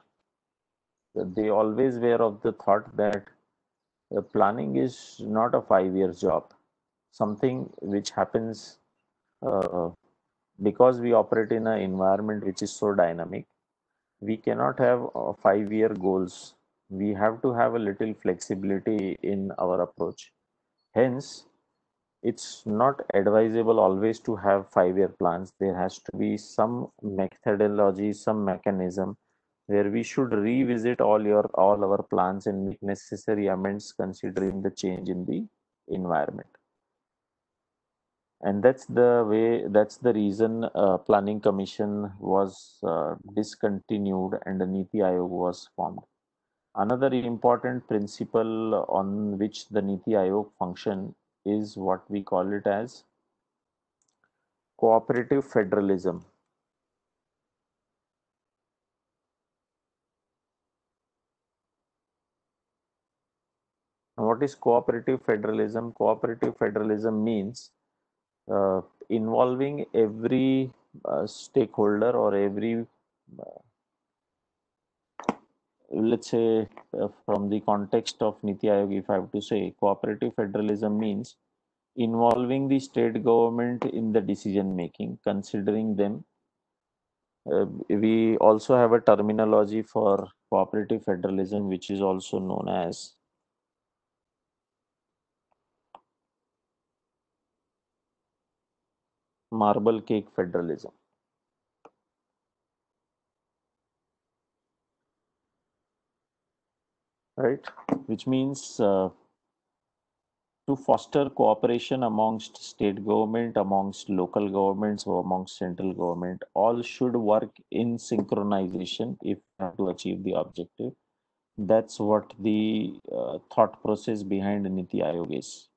they always were of the thought that planning is not a 5-year job, something which happens uh, because we operate in an environment which is so dynamic. We cannot have 5-year goals. We have to have a little flexibility in our approach. Hence, it's not advisable always to have 5-year plans. There has to be some methodology, some mechanism where we should revisit all our plans and make necessary amendments considering the change in the environment. And that's the reason planning commission was discontinued and the Niti Aayog was formed. Another important principle on which the Niti Aayog function is what we call it as cooperative federalism. What is cooperative federalism? Cooperative federalism means uh, involving every stakeholder or every, let's say, from the context of Niti Aayog, if I have to say, cooperative federalism means involving the state government in the decision making, considering them. We also have a terminology for cooperative federalism, which is also known as marble cake federalism, right? Which means to foster cooperation amongst state government, amongst local governments, or amongst central government, all should work in synchronization if to achieve the objective. That's what the thought process behind Niti Aayog is.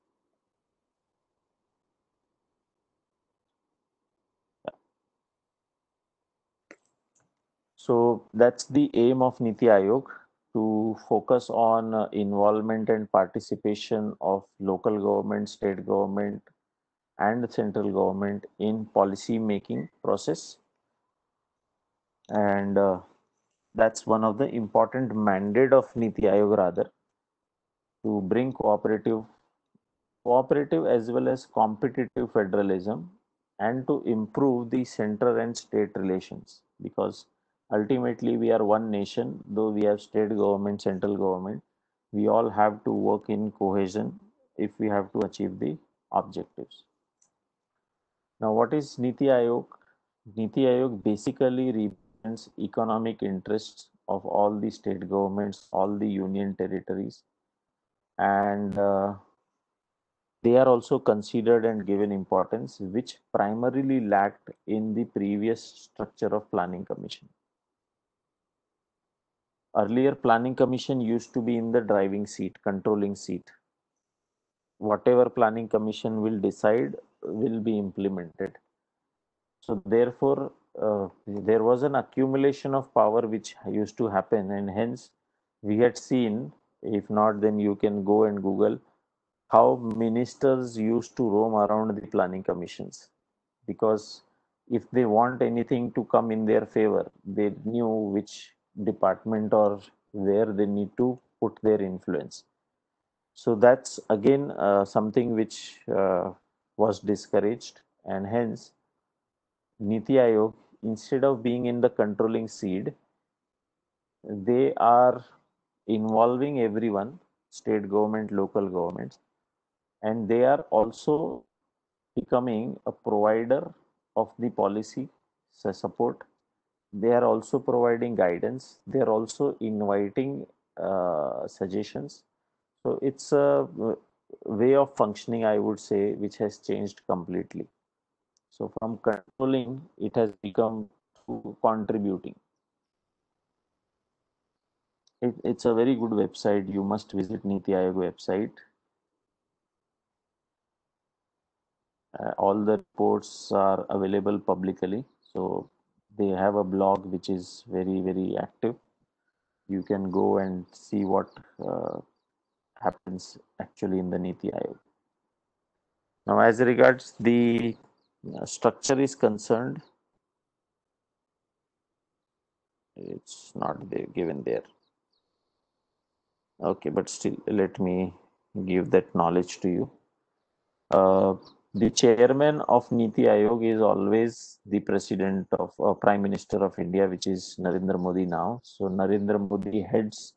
So that's the aim of Niti Aayog, to focus on involvement and participation of local government, state government, and the central government in policy making process. And that's one of the important mandate of Niti Aayog, rather, to bring cooperative as well as competitive federalism, and to improve the center and state relations, because ultimately we are one nation. Though we have state government, central government, we all have to work in cohesion if we have to achieve the objectives. Now, what is Niti Aayog? Niti Aayog basically represents economic interests of all the state governments, all the union territories, and they are also considered and given importance, which primarily lacked in the previous structure of planning commission. Earlier, planning commission used to be in the driving seat, controlling seat. Whatever planning commission will decide will be implemented. So therefore, there was an accumulation of power which used to happen, and hence we had seen, if not, then you can go and Google how ministers used to roam around the planning commissions, because if they want anything to come in their favor, they knew which department or where they need to put their influence. So that's again something which was discouraged, and hence Niti Aayog, instead of being in the controlling seat, they are involving everyone, state government, local governments, and they are also becoming a provider of the policy support. They are also providing guidance. They are also inviting suggestions. So it's a way of functioning, I would say, which has changed completely. So from controlling, it has become to contributing. It's a very good website. You must visit Niti Aayog website. All the reports are available publicly. So they have a blog which is very, very active. You can go and see what happens actually in the Niti Aayog. Now, as regards the structure is concerned, it's not there, given there. Okay, but still, let me give that knowledge to you. The chairman of Niti Aayog is always the president of Prime Minister of India, which is Narendra Modi now. So Narendra Modi heads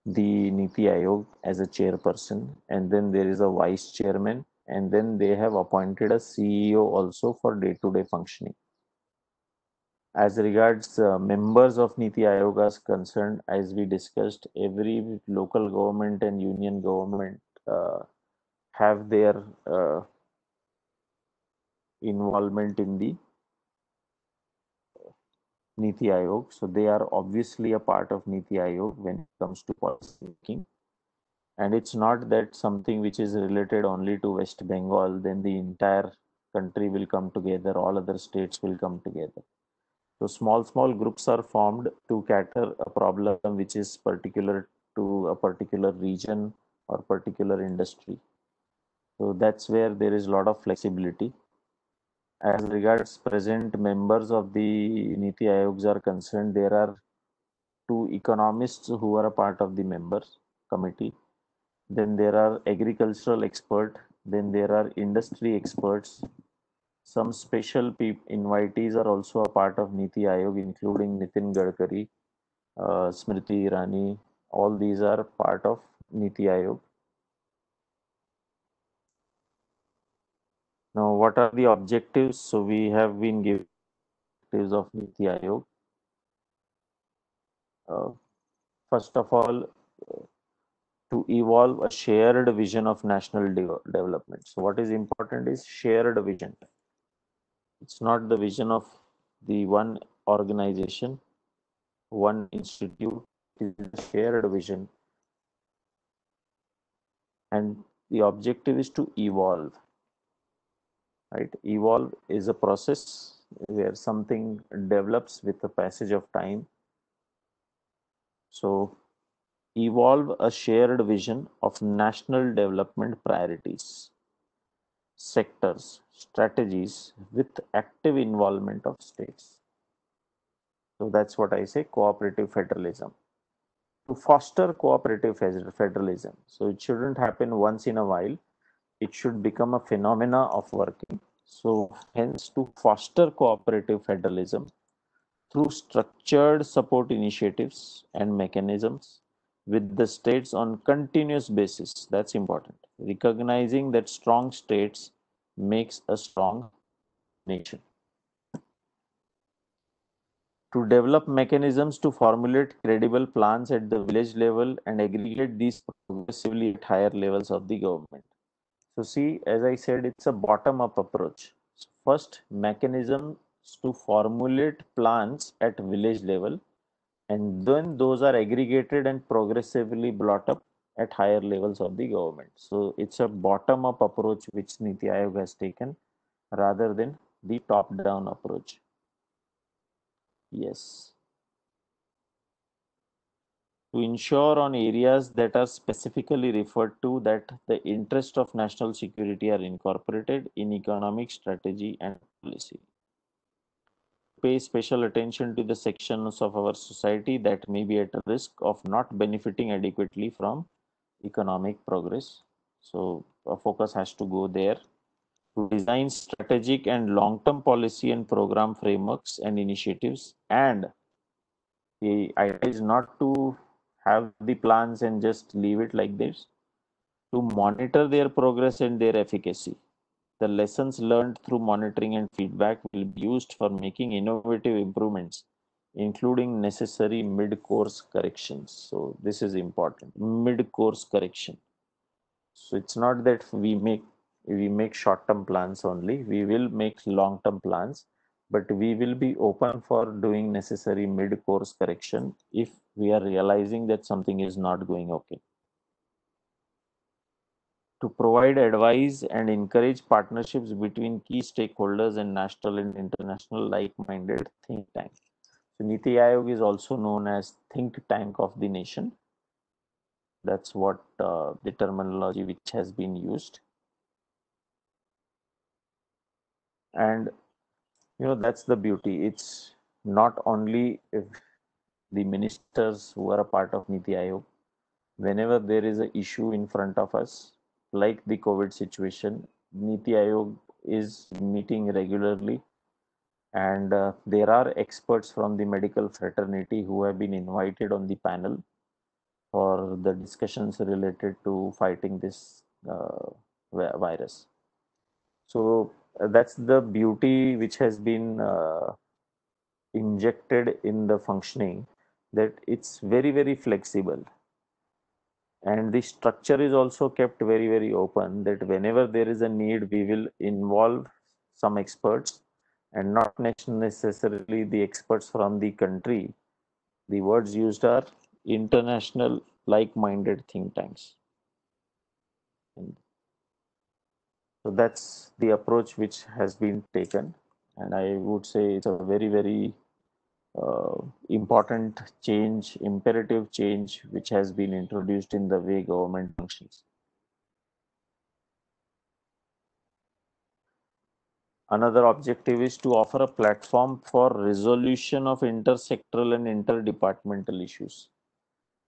the Niti Aayog as a chairperson, and then there is a vice chairman, and then they have appointed a CEO also for day-to-day functioning. As regards members of Niti Aayog is concerned, as we discussed, every local government and union government have their involvement in the Niti Aayog. So they are obviously a part of Niti Aayog when it comes to policy making. And it's not that something which is related only to West Bengal, then the entire country will come together, all other states will come together. So small groups are formed to cater a problem which is particular to a particular region or particular industry. So that's where there is a lot of flexibility. As regards present members of the Niti Aayogs are concerned, there are two economists who are a part of the members committee. Then there are agricultural expert. Then there are industry experts. Some special invitees are also a part of Niti Aayog, including Nitin Gadkari, Smriti Irani. All these are part of Niti Aayog. Now, what are the objectives? So we have been given objectives of Niti Aayog. First of all, to evolve a shared vision of national development. So what is important is shared vision. It's not the vision of the one organization, one institute. It is a shared vision. And the objective is to evolve. Right? Evolve is a process where something develops with the passage of time. So evolve a shared vision of national development priorities, sectors, strategies with active involvement of states. So that's what I say, cooperative federalism. To foster cooperative federalism. So it shouldn't happen once in a while. It should become a phenomena of working. So hence, to foster cooperative federalism through structured support initiatives and mechanisms with the states on continuous basis. That's important. Recognizing that strong states makes a strong nation. To develop mechanisms to formulate credible plans at the village level and aggregate these progressively at higher levels of the government. So see, as I said, it's a bottom-up approach. First, mechanisms to formulate plans at village level, and then those are aggregated and progressively brought up at higher levels of the government. So it's a bottom-up approach which Niti Aayog has taken rather than the top-down approach. Yes. To ensure on areas that are specifically referred to that the interest of national security are incorporated in economic strategy and policy. Pay special attention to the sections of our society that may be at risk of not benefiting adequately from economic progress. So a focus has to go there to design strategic and long-term policy and program frameworks and initiatives. And the idea is not to have the plans and just leave it like this, to monitor their progress and their efficacy. The lessons learned through monitoring and feedback will be used for making innovative improvements, including necessary mid-course corrections. So this is important, mid-course correction. So it's not that we make short-term plans only. We will make long-term plans, but we will be open for doing necessary mid-course correction if we are realizing that something is not going okay. To provide advice and encourage partnerships between key stakeholders and national and international like-minded think tanks. So Niti Aayog is also known as think tank of the nation. That's what the terminology which has been used. And that's the beauty. It's not only if the ministers who are a part of Niti Aayog. Whenever there is an issue in front of us, like the COVID situation, Niti Aayog is meeting regularly, and there are experts from the medical fraternity who have been invited on the panel for the discussions related to fighting this virus. So that's the beauty which has been injected in the functioning, that it's very, very flexible. And the structure is also kept very, very open, that whenever there is a need, we will involve some experts, and not necessarily the experts from the country. The words used are international like-minded think tanks. And so that's the approach which has been taken. And I would say it's a very, very important change, imperative change, which has been introduced in the way government functions. Another objective is to offer a platform for resolution of intersectoral and interdepartmental issues.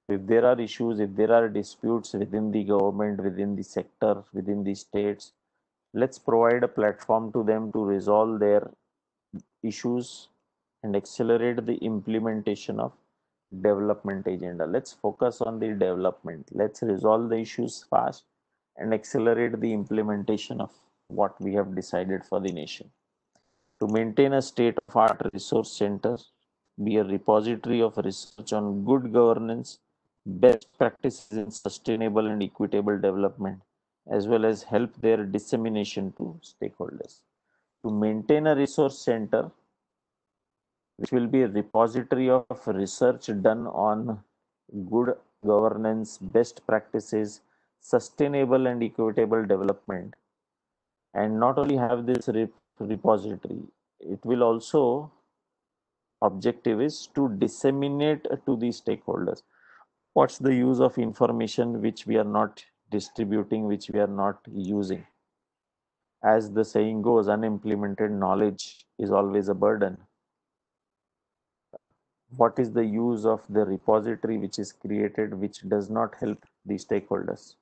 If there are issues, if there are disputes within the government, within the sector, within the states, let's provide a platform to them to resolve their issues and accelerate the implementation of development agenda. Let's focus on the development. Let's resolve the issues fast and accelerate the implementation of what we have decided for the nation. To maintain a state-of-art resource center, be a repository of research on good governance, best practices in sustainable and equitable development, as well as help their dissemination to stakeholders. To maintain a resource center, which will be a repository of research done on good governance, best practices, sustainable and equitable development, and not only have this repository, it will also objective is to disseminate to the stakeholders. What's the use of information which we are not distributing, which we are not using? As the saying goes, unimplemented knowledge is always a burden. What is the use of the repository which is created which does not help the stakeholders?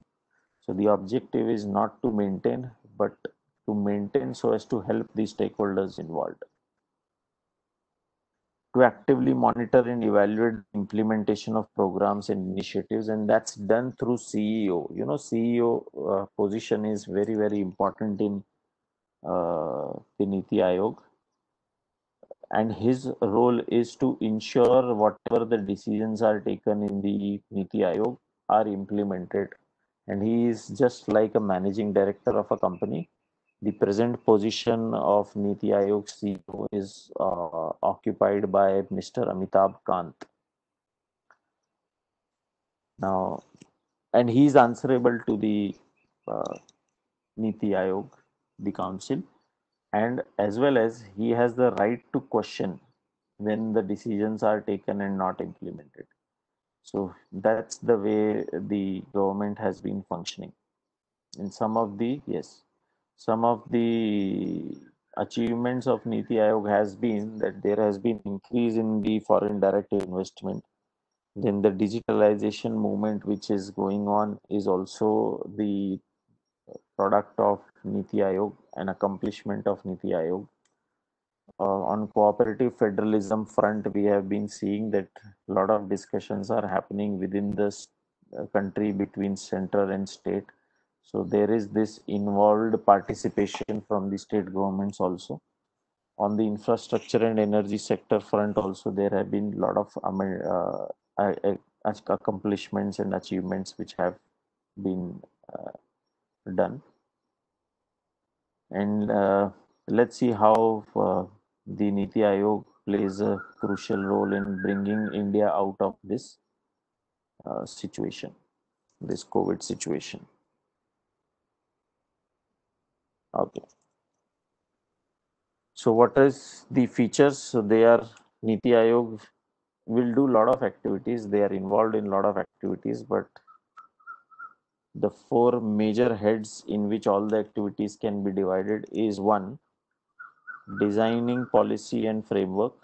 So the objective is not to maintain, but to maintain so as to help the stakeholders involved. To actively monitor and evaluate the implementation of programs and initiatives, and that's done through CEO. CEO position is very, very important in the Niti Aayog, and his role is to ensure whatever the decisions are taken in the Niti Aayog are implemented and he is just like a managing director of a company. The present position of Niti Aayog CEO is occupied by Mr. Amitabh Kant. Now, and he is answerable to the uh, Niti Aayog, the council, and as well as he has the right to question when the decisions are taken and not implemented. So that's the way the government has been functioning. In some of the achievements of Niti Aayog has been that there has been increase in the foreign direct investment. Then the digitalization movement which is going on is also the product of Niti Aayog, an accomplishment of Niti Aayog. On cooperative federalism front, we have been seeing that a lot of discussions are happening within the country between central and state. So there is this involved participation from the state governments also. On the infrastructure and energy sector front also, there have been a lot of accomplishments and achievements which have been done. And let's see how the Niti Aayog plays a crucial role in bringing India out of this situation, this COVID situation. Okay. So what is the features? So they are Niti Aayog will do a lot of activities. They are involved in a lot of activities, but the four major heads in which all the activities can be divided is one, designing policy and framework,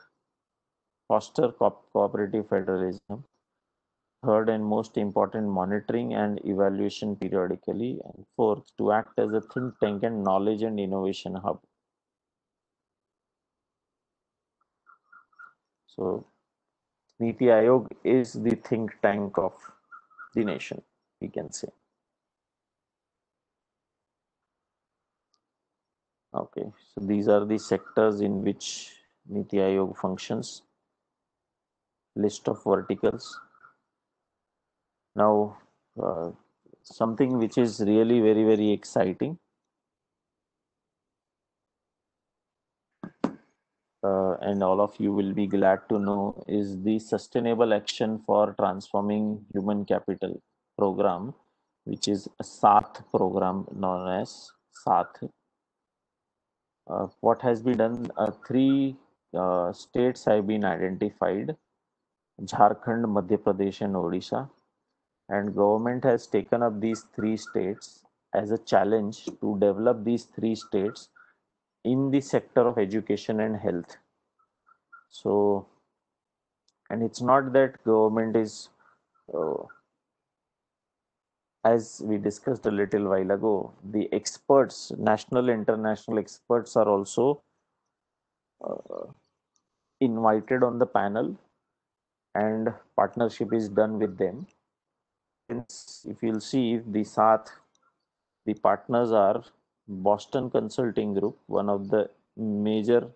foster cooperative federalism, third and most important, monitoring and evaluation periodically, and fourth, to act as a think tank and knowledge and innovation hub. So Niti Aayog is the think tank of the nation, we can say. Okay, so these are the sectors in which Niti Aayog functions. List of verticals. Now, something which is really very exciting. And all of you will be glad to know is the Sustainable Action for Transforming Human Capital program, which is a SATH program known as SATH. What has been done? Three states have been identified: Jharkhand, Madhya Pradesh, and Odisha. And government has taken up these three states as a challenge to develop these three states in the sector of education and health. So, and it's not that government is, uh, as we discussed a little while ago, the experts, national, international experts are also uh, invited on the panel, and partnership is done with them. Since if you'll see the SATH, the partners are Boston Consulting Group, one of the major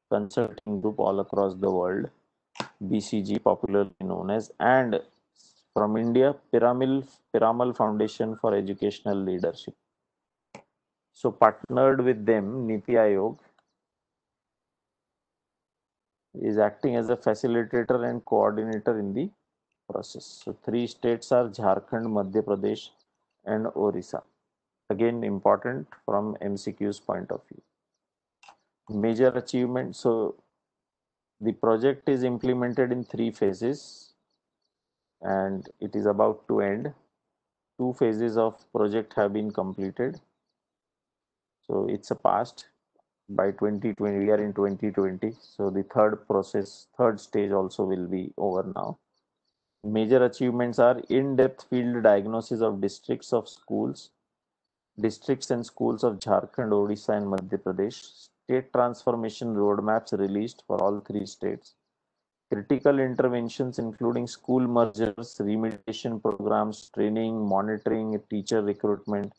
consulting group all across the world, BCG popularly known as, and from India, Piramal Foundation for Educational Leadership. So partnered with them, Niti Aayog is acting as a facilitator and coordinator in the process. So three states are Jharkhand, Madhya Pradesh, and Orissa. Again, important from MCQ's point of view. Major achievement. So the project is implemented in three phases and it is about to end. Two phases of project have been completed. So it's a past by 2020, we are in 2020. So the third stage also will be over now. Major achievements are in-depth field diagnosis of districts and schools of Jharkhand, Odisha, and Madhya Pradesh. State transformation roadmaps released for all three states. Critical interventions including school mergers, remediation programs, training, monitoring, teacher recruitment,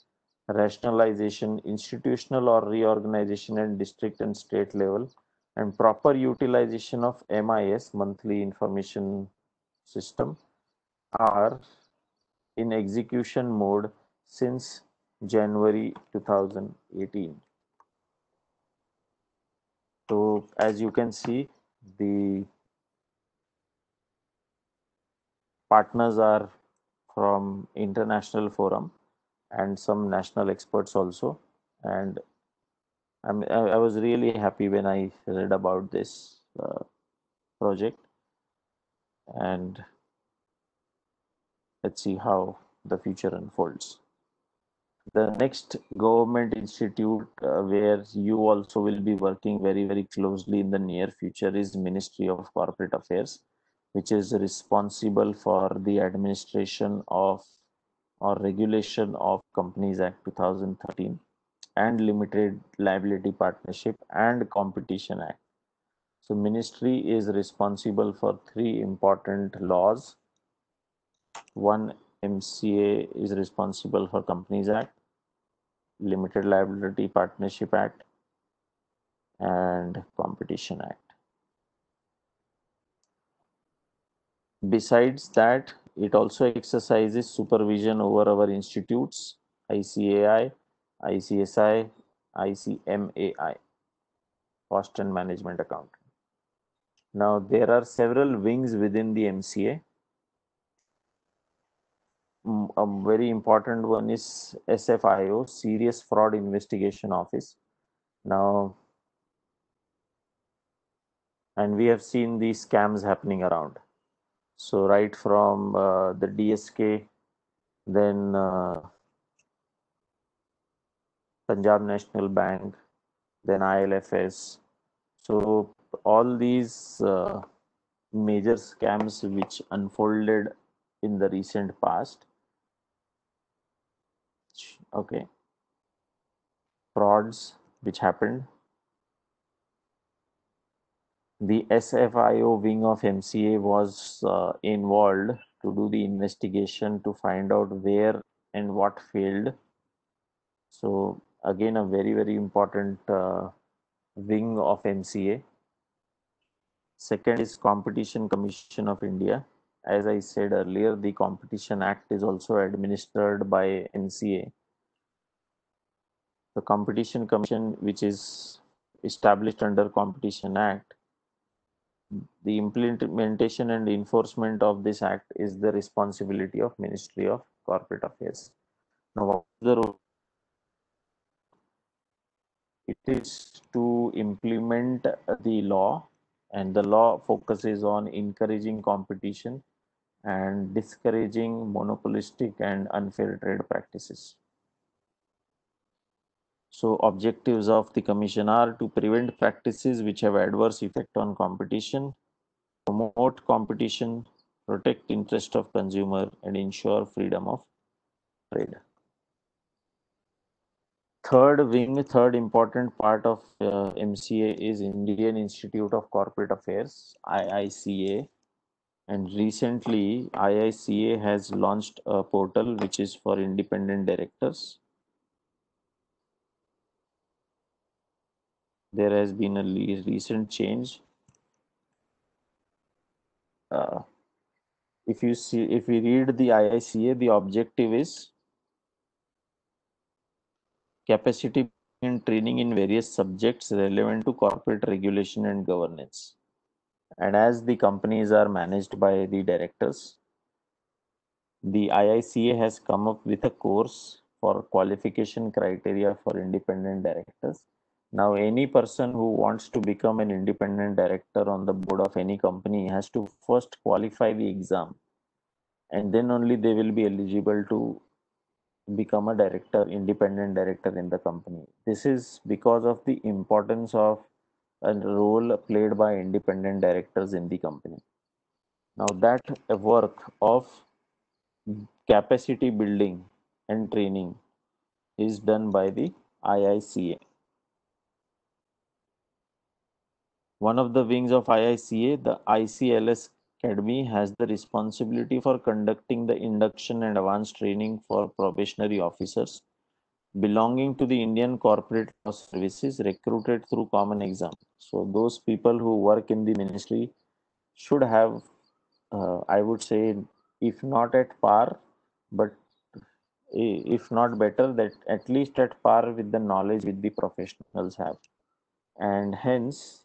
rationalization, institutional or reorganization at district and state level, and proper utilization of MIS, monthly information system, are in execution mode since January 2018. So as you can see, the partners are from international forum and some national experts also. And I was really happy when I read about this project, and let's see how the future unfolds. The next government institute where you also will be working very, very closely in the near future is Ministry of Corporate Affairs, which is responsible for the administration of or regulation of Companies Act 2013 and Limited Liability Partnership and Competition Act. So ministry is responsible for three important laws. One, MCA is responsible for Companies Act, Limited Liability Partnership Act, and Competition Act. Besides that, it also exercises supervision over our institutes, ICAI, ICSI, ICMAI, Cost and Management Account. Now, there are several wings within the MCA. A very important one is SFIO, Serious Fraud Investigation Office. Now, and we have seen these scams happening around. So right from the DSK, then Punjab National Bank, then ILFS. So all these major scams which unfolded in the recent past, okay, frauds which happened. The SFIO wing of MCA was involved to do the investigation to find out where and what failed. So again, a very, very important wing of MCA. Second is Competition Commission of India. As I said earlier, the Competition Act is also administered by MCA. The Competition Commission, which is established under Competition Act, the implementation and enforcement of this act is the responsibility of Ministry of Corporate Affairs. Now, what is the role? It is to implement the law, and the law focuses on encouraging competition and discouraging monopolistic and unfair trade practices. So objectives of the commission are to prevent practices which have adverse effect on competition, promote competition, protect interest of consumer, and ensure freedom of trade. Third important part of MCA is Indian Institute of Corporate Affairs, IICA. And recently, IICA has launched a portal which is for independent directors. There has been a recent change. If we read the IICA, the objective is capacity and training in various subjects relevant to corporate regulation and governance. And as the companies are managed by the directors, the IICA has come up with a course for qualification criteria for independent directors. Now, any person who wants to become an independent director on the board of any company has to first qualify the exam, and then only they will be eligible to become a director, independent director in the company. This is because of the importance of a role played by independent directors in the company. Now, that work of capacity building and training is done by the IICA. One of the wings of IICA, the ICLS Academy, has the responsibility for conducting the induction and advanced training for probationary officers belonging to the Indian Corporate Law Services recruited through common exam. So those people who work in the ministry should have, I would say, if not at par, but if not better, that at least at par with the knowledge with the professionals have. And hence,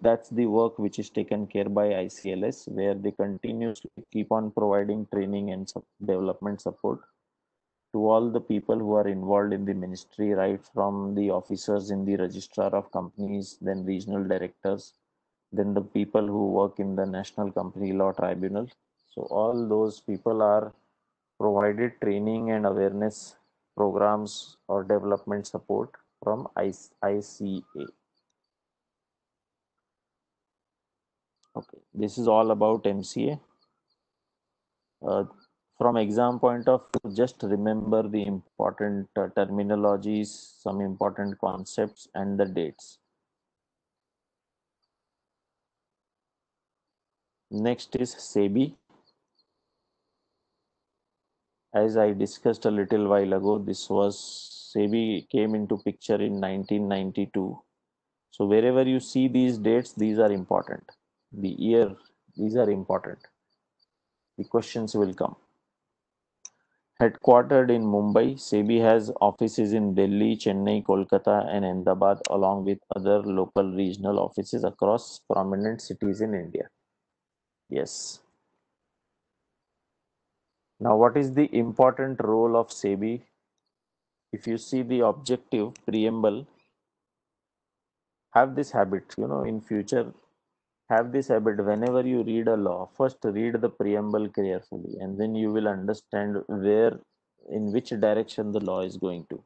that's the work which is taken care by ICLS, where they continuously keep on providing training and development support to all the people who are involved in the ministry, right from the officers in the registrar of companies, then regional directors, then the people who work in the National Company Law Tribunal. So all those people are provided training and awareness programs or development support from ICA. Okay, this is all about MCA. Uh, from exam point of view, just remember the important terminologies, some important concepts, and the dates. Next is SEBI. As I discussed a little while ago, this was SEBI came into picture in 1992. So wherever you see these dates, these are important. The year, these are important. The questions will come. Headquartered in Mumbai, SEBI has offices in Delhi, Chennai, Kolkata, and Ahmedabad, along with other local regional offices across prominent cities in India. Yes. Now, what is the important role of SEBI? If you see the objective preamble, have this habit, in future, have this habit whenever you read a law, first read the preamble carefully, and then you will understand in which direction the law is going to.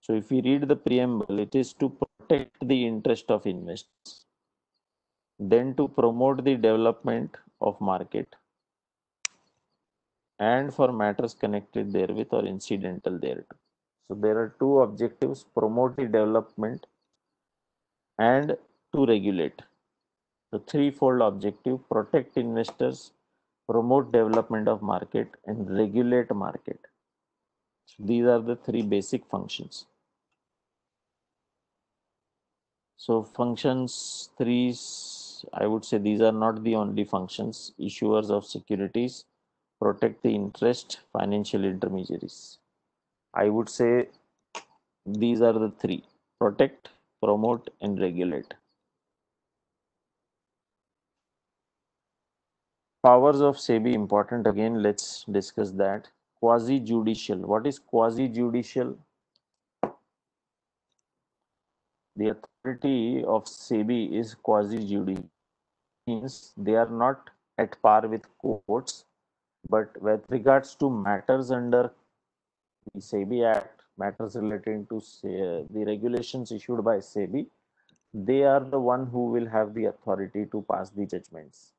So if we read the preamble, it is to protect the interest of investors, then to promote the development of market, and for matters connected therewith or incidental thereto. So there are two objectives: promote the development and to regulate. The threefold objective: protect investors, promote development of market, and regulate market. So these are the three basic functions. So functions three, I would say these are not the only functions. Issuers of securities, protect the interest, financial intermediaries. I would say these are the three: protect, promote, and regulate. Powers of SEBI important again. Let's discuss that. Quasi judicial. What is quasi judicial? The authority of SEBI is quasi judicial, means they are not at par with courts, but with regards to matters under the SEBI Act, matters relating to the regulations issued by SEBI, they are the one who will have the authority to pass the judgments.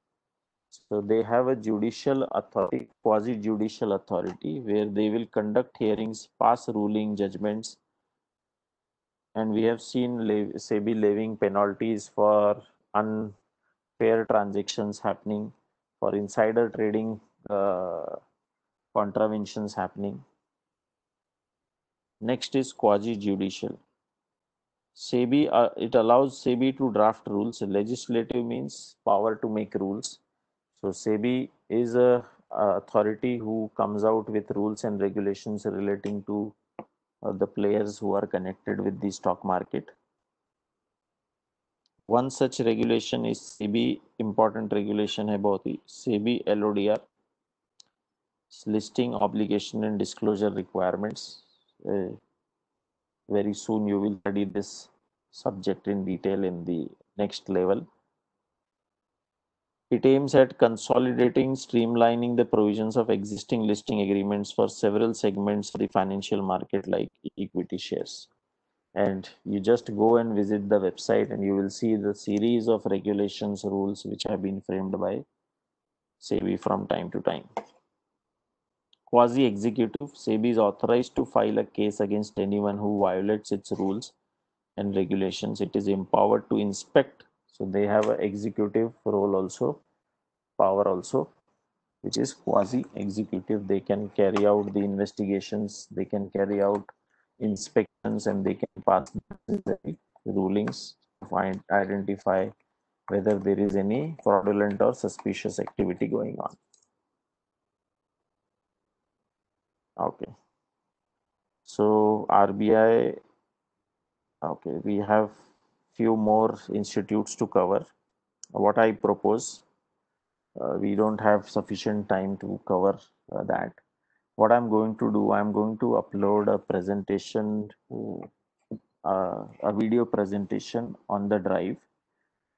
So they have a judicial authority, quasi judicial authority, where they will conduct hearings, pass ruling judgments, and we have seen SEBI levying penalties for unfair transactions happening, for insider trading contraventions happening. Next is quasi judicial. SEBI, it allows SEBI to draft rules. Legislative means power to make rules. So SEBI is a authority who comes out with rules and regulations relating to the players who are connected with the stock market. One such regulation is SEBI, important regulation about the SEBI LODR, listing obligation and disclosure requirements. Very soon you will study this subject in detail in the next level. It aims at consolidating, streamlining the provisions of existing listing agreements for several segments of the financial market, like equity shares. And you just go and visit the website and you will see the series of regulations, rules which have been framed by SEBI from time to time. Quasi-executive, SEBI is authorized to file a case against anyone who violates its rules and regulations. It is empowered to inspect. So they have an executive role also, power also, which is quasi-executive. They can carry out the investigations, they can carry out inspections, and they can pass necessary rulings to identify whether there is any fraudulent or suspicious activity going on. Okay. So RBI, okay, we have few more institutes to cover. What I propose, we don't have sufficient time to cover that. What I'm going to do, I'm going to upload a presentation, a video presentation on the drive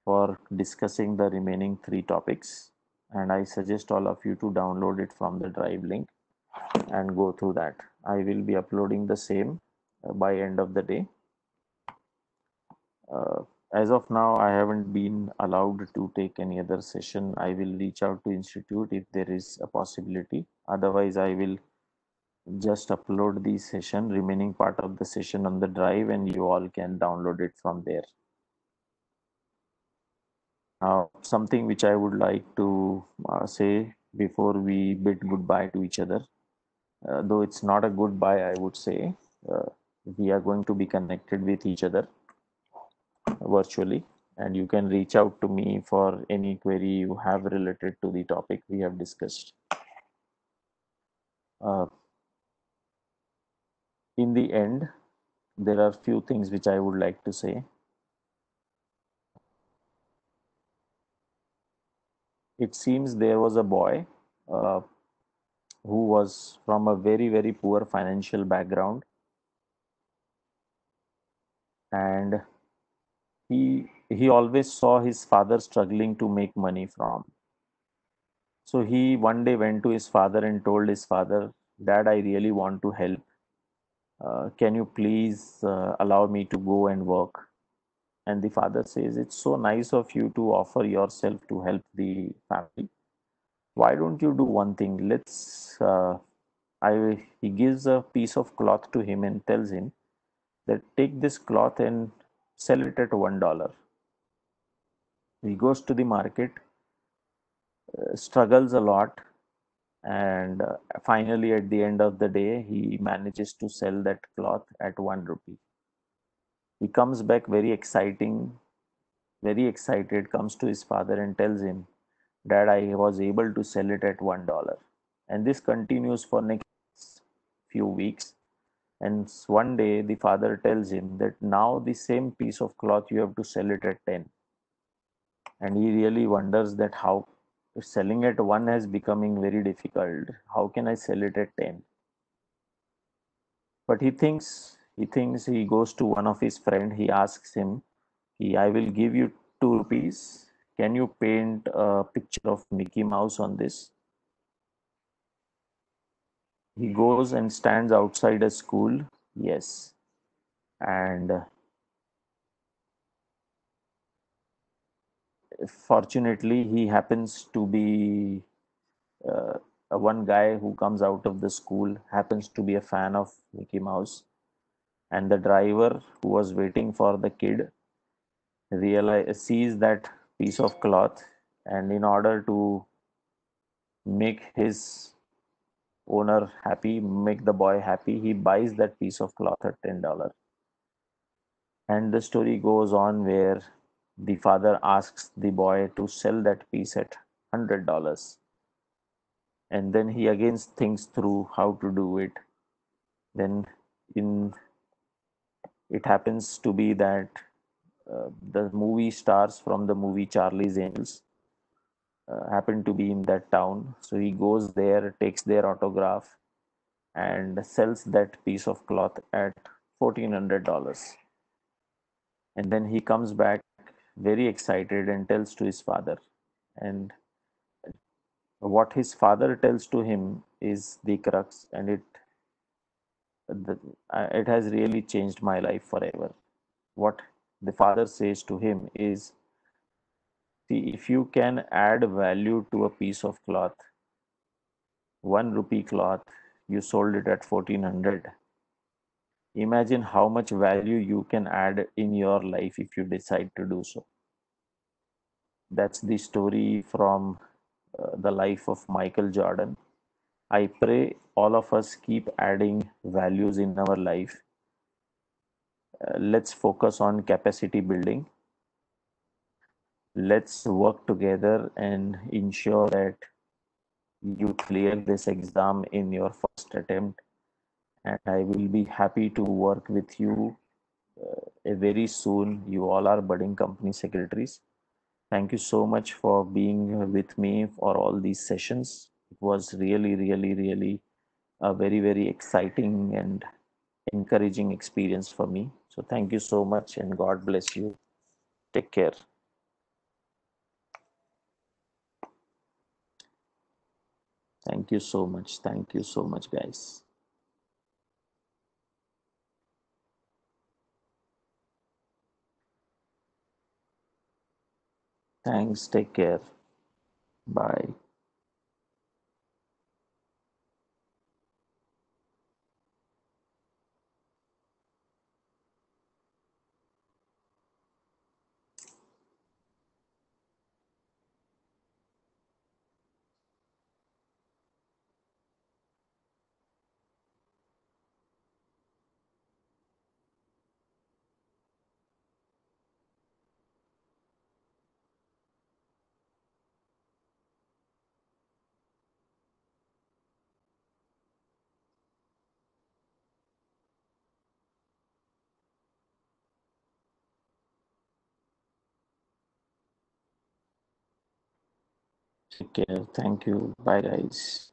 for discussing the remaining three topics. And I suggest all of you to download it from the drive link and go through that. I will be uploading the same by end of the day. Uh, as of now, I haven't been allowed to take any other session. I will reach out to institute if there is a possibility. Otherwise, I will just upload the session, remaining part of the session on the drive, and you all can download it from there. Something which I would like to say before we bid goodbye to each other, though it's not a goodbye, I would say. We are going to be connected with each other virtually, and you can reach out to me for any query you have related to the topic we have discussed. Uh, in the end, there are few things which I would like to say. It seems there was a boy uh, who was from a very, very poor financial background, and he always saw his father struggling to make money from. So he one day went to his father and told his father, Dad, I really want to help. Can you please allow me to go and work? And the father says, it's so nice of you to offer yourself to help the family. Why don't you do one thing? He gives a piece of cloth to him and tells him that take this cloth and sell it at $1. He goes to the market, struggles a lot, and finally at the end of the day he manages to sell that cloth at 1 rupee. He comes back very excited, comes to his father and tells him, Dad, I was able to sell it at $1. And this continues for next few weeks. And one day the father tells him that now the same piece of cloth you have to sell it at 10. And he really wonders that how selling at 1 has becoming very difficult. How can I sell it at 10? But he goes to one of his friend. He asks him, I will give you 2 rupees. Can you paint a picture of Mickey Mouse on this? He goes and stands outside a school. Yes. And fortunately, he happens to be uh, one guy who comes out of the school, happens to be a fan of Mickey Mouse. And the driver who was waiting for the kid sees that piece of cloth, and in order to make his owner happy, make the boy happy, he buys that piece of cloth at $10. And the story goes on where the father asks the boy to sell that piece at $100. And then he again thinks through how to do it. Then in it happens to be that the movie stars from the movie Charlie's Angels happen to be in that town. So he goes there, takes their autograph, and sells that piece of cloth at $1,400. And then he comes back very excited and tells to his father. And what his father tells to him is the crux, and it has really changed my life forever. What the father says to him is, see, if you can add value to a piece of cloth, 1 rupee cloth, you sold it at 1400. Imagine how much value you can add in your life if you decide to do so. That's the story from the life of Michael Jordan. I pray all of us keep adding values in our life. Let's focus on capacity building. Let's work together and ensure that you clear this exam in your first attempt. and I will be happy to work with you very soon. You all are budding company secretaries. Thank you so much for being with me for all these sessions. It was really, really, really a very, very exciting and encouraging experience for me. So thank you so much and God bless you. Take care. Thank you so much. Thank you so much, guys. Thanks. Take care. Bye. Take care. Thank you. Bye, guys.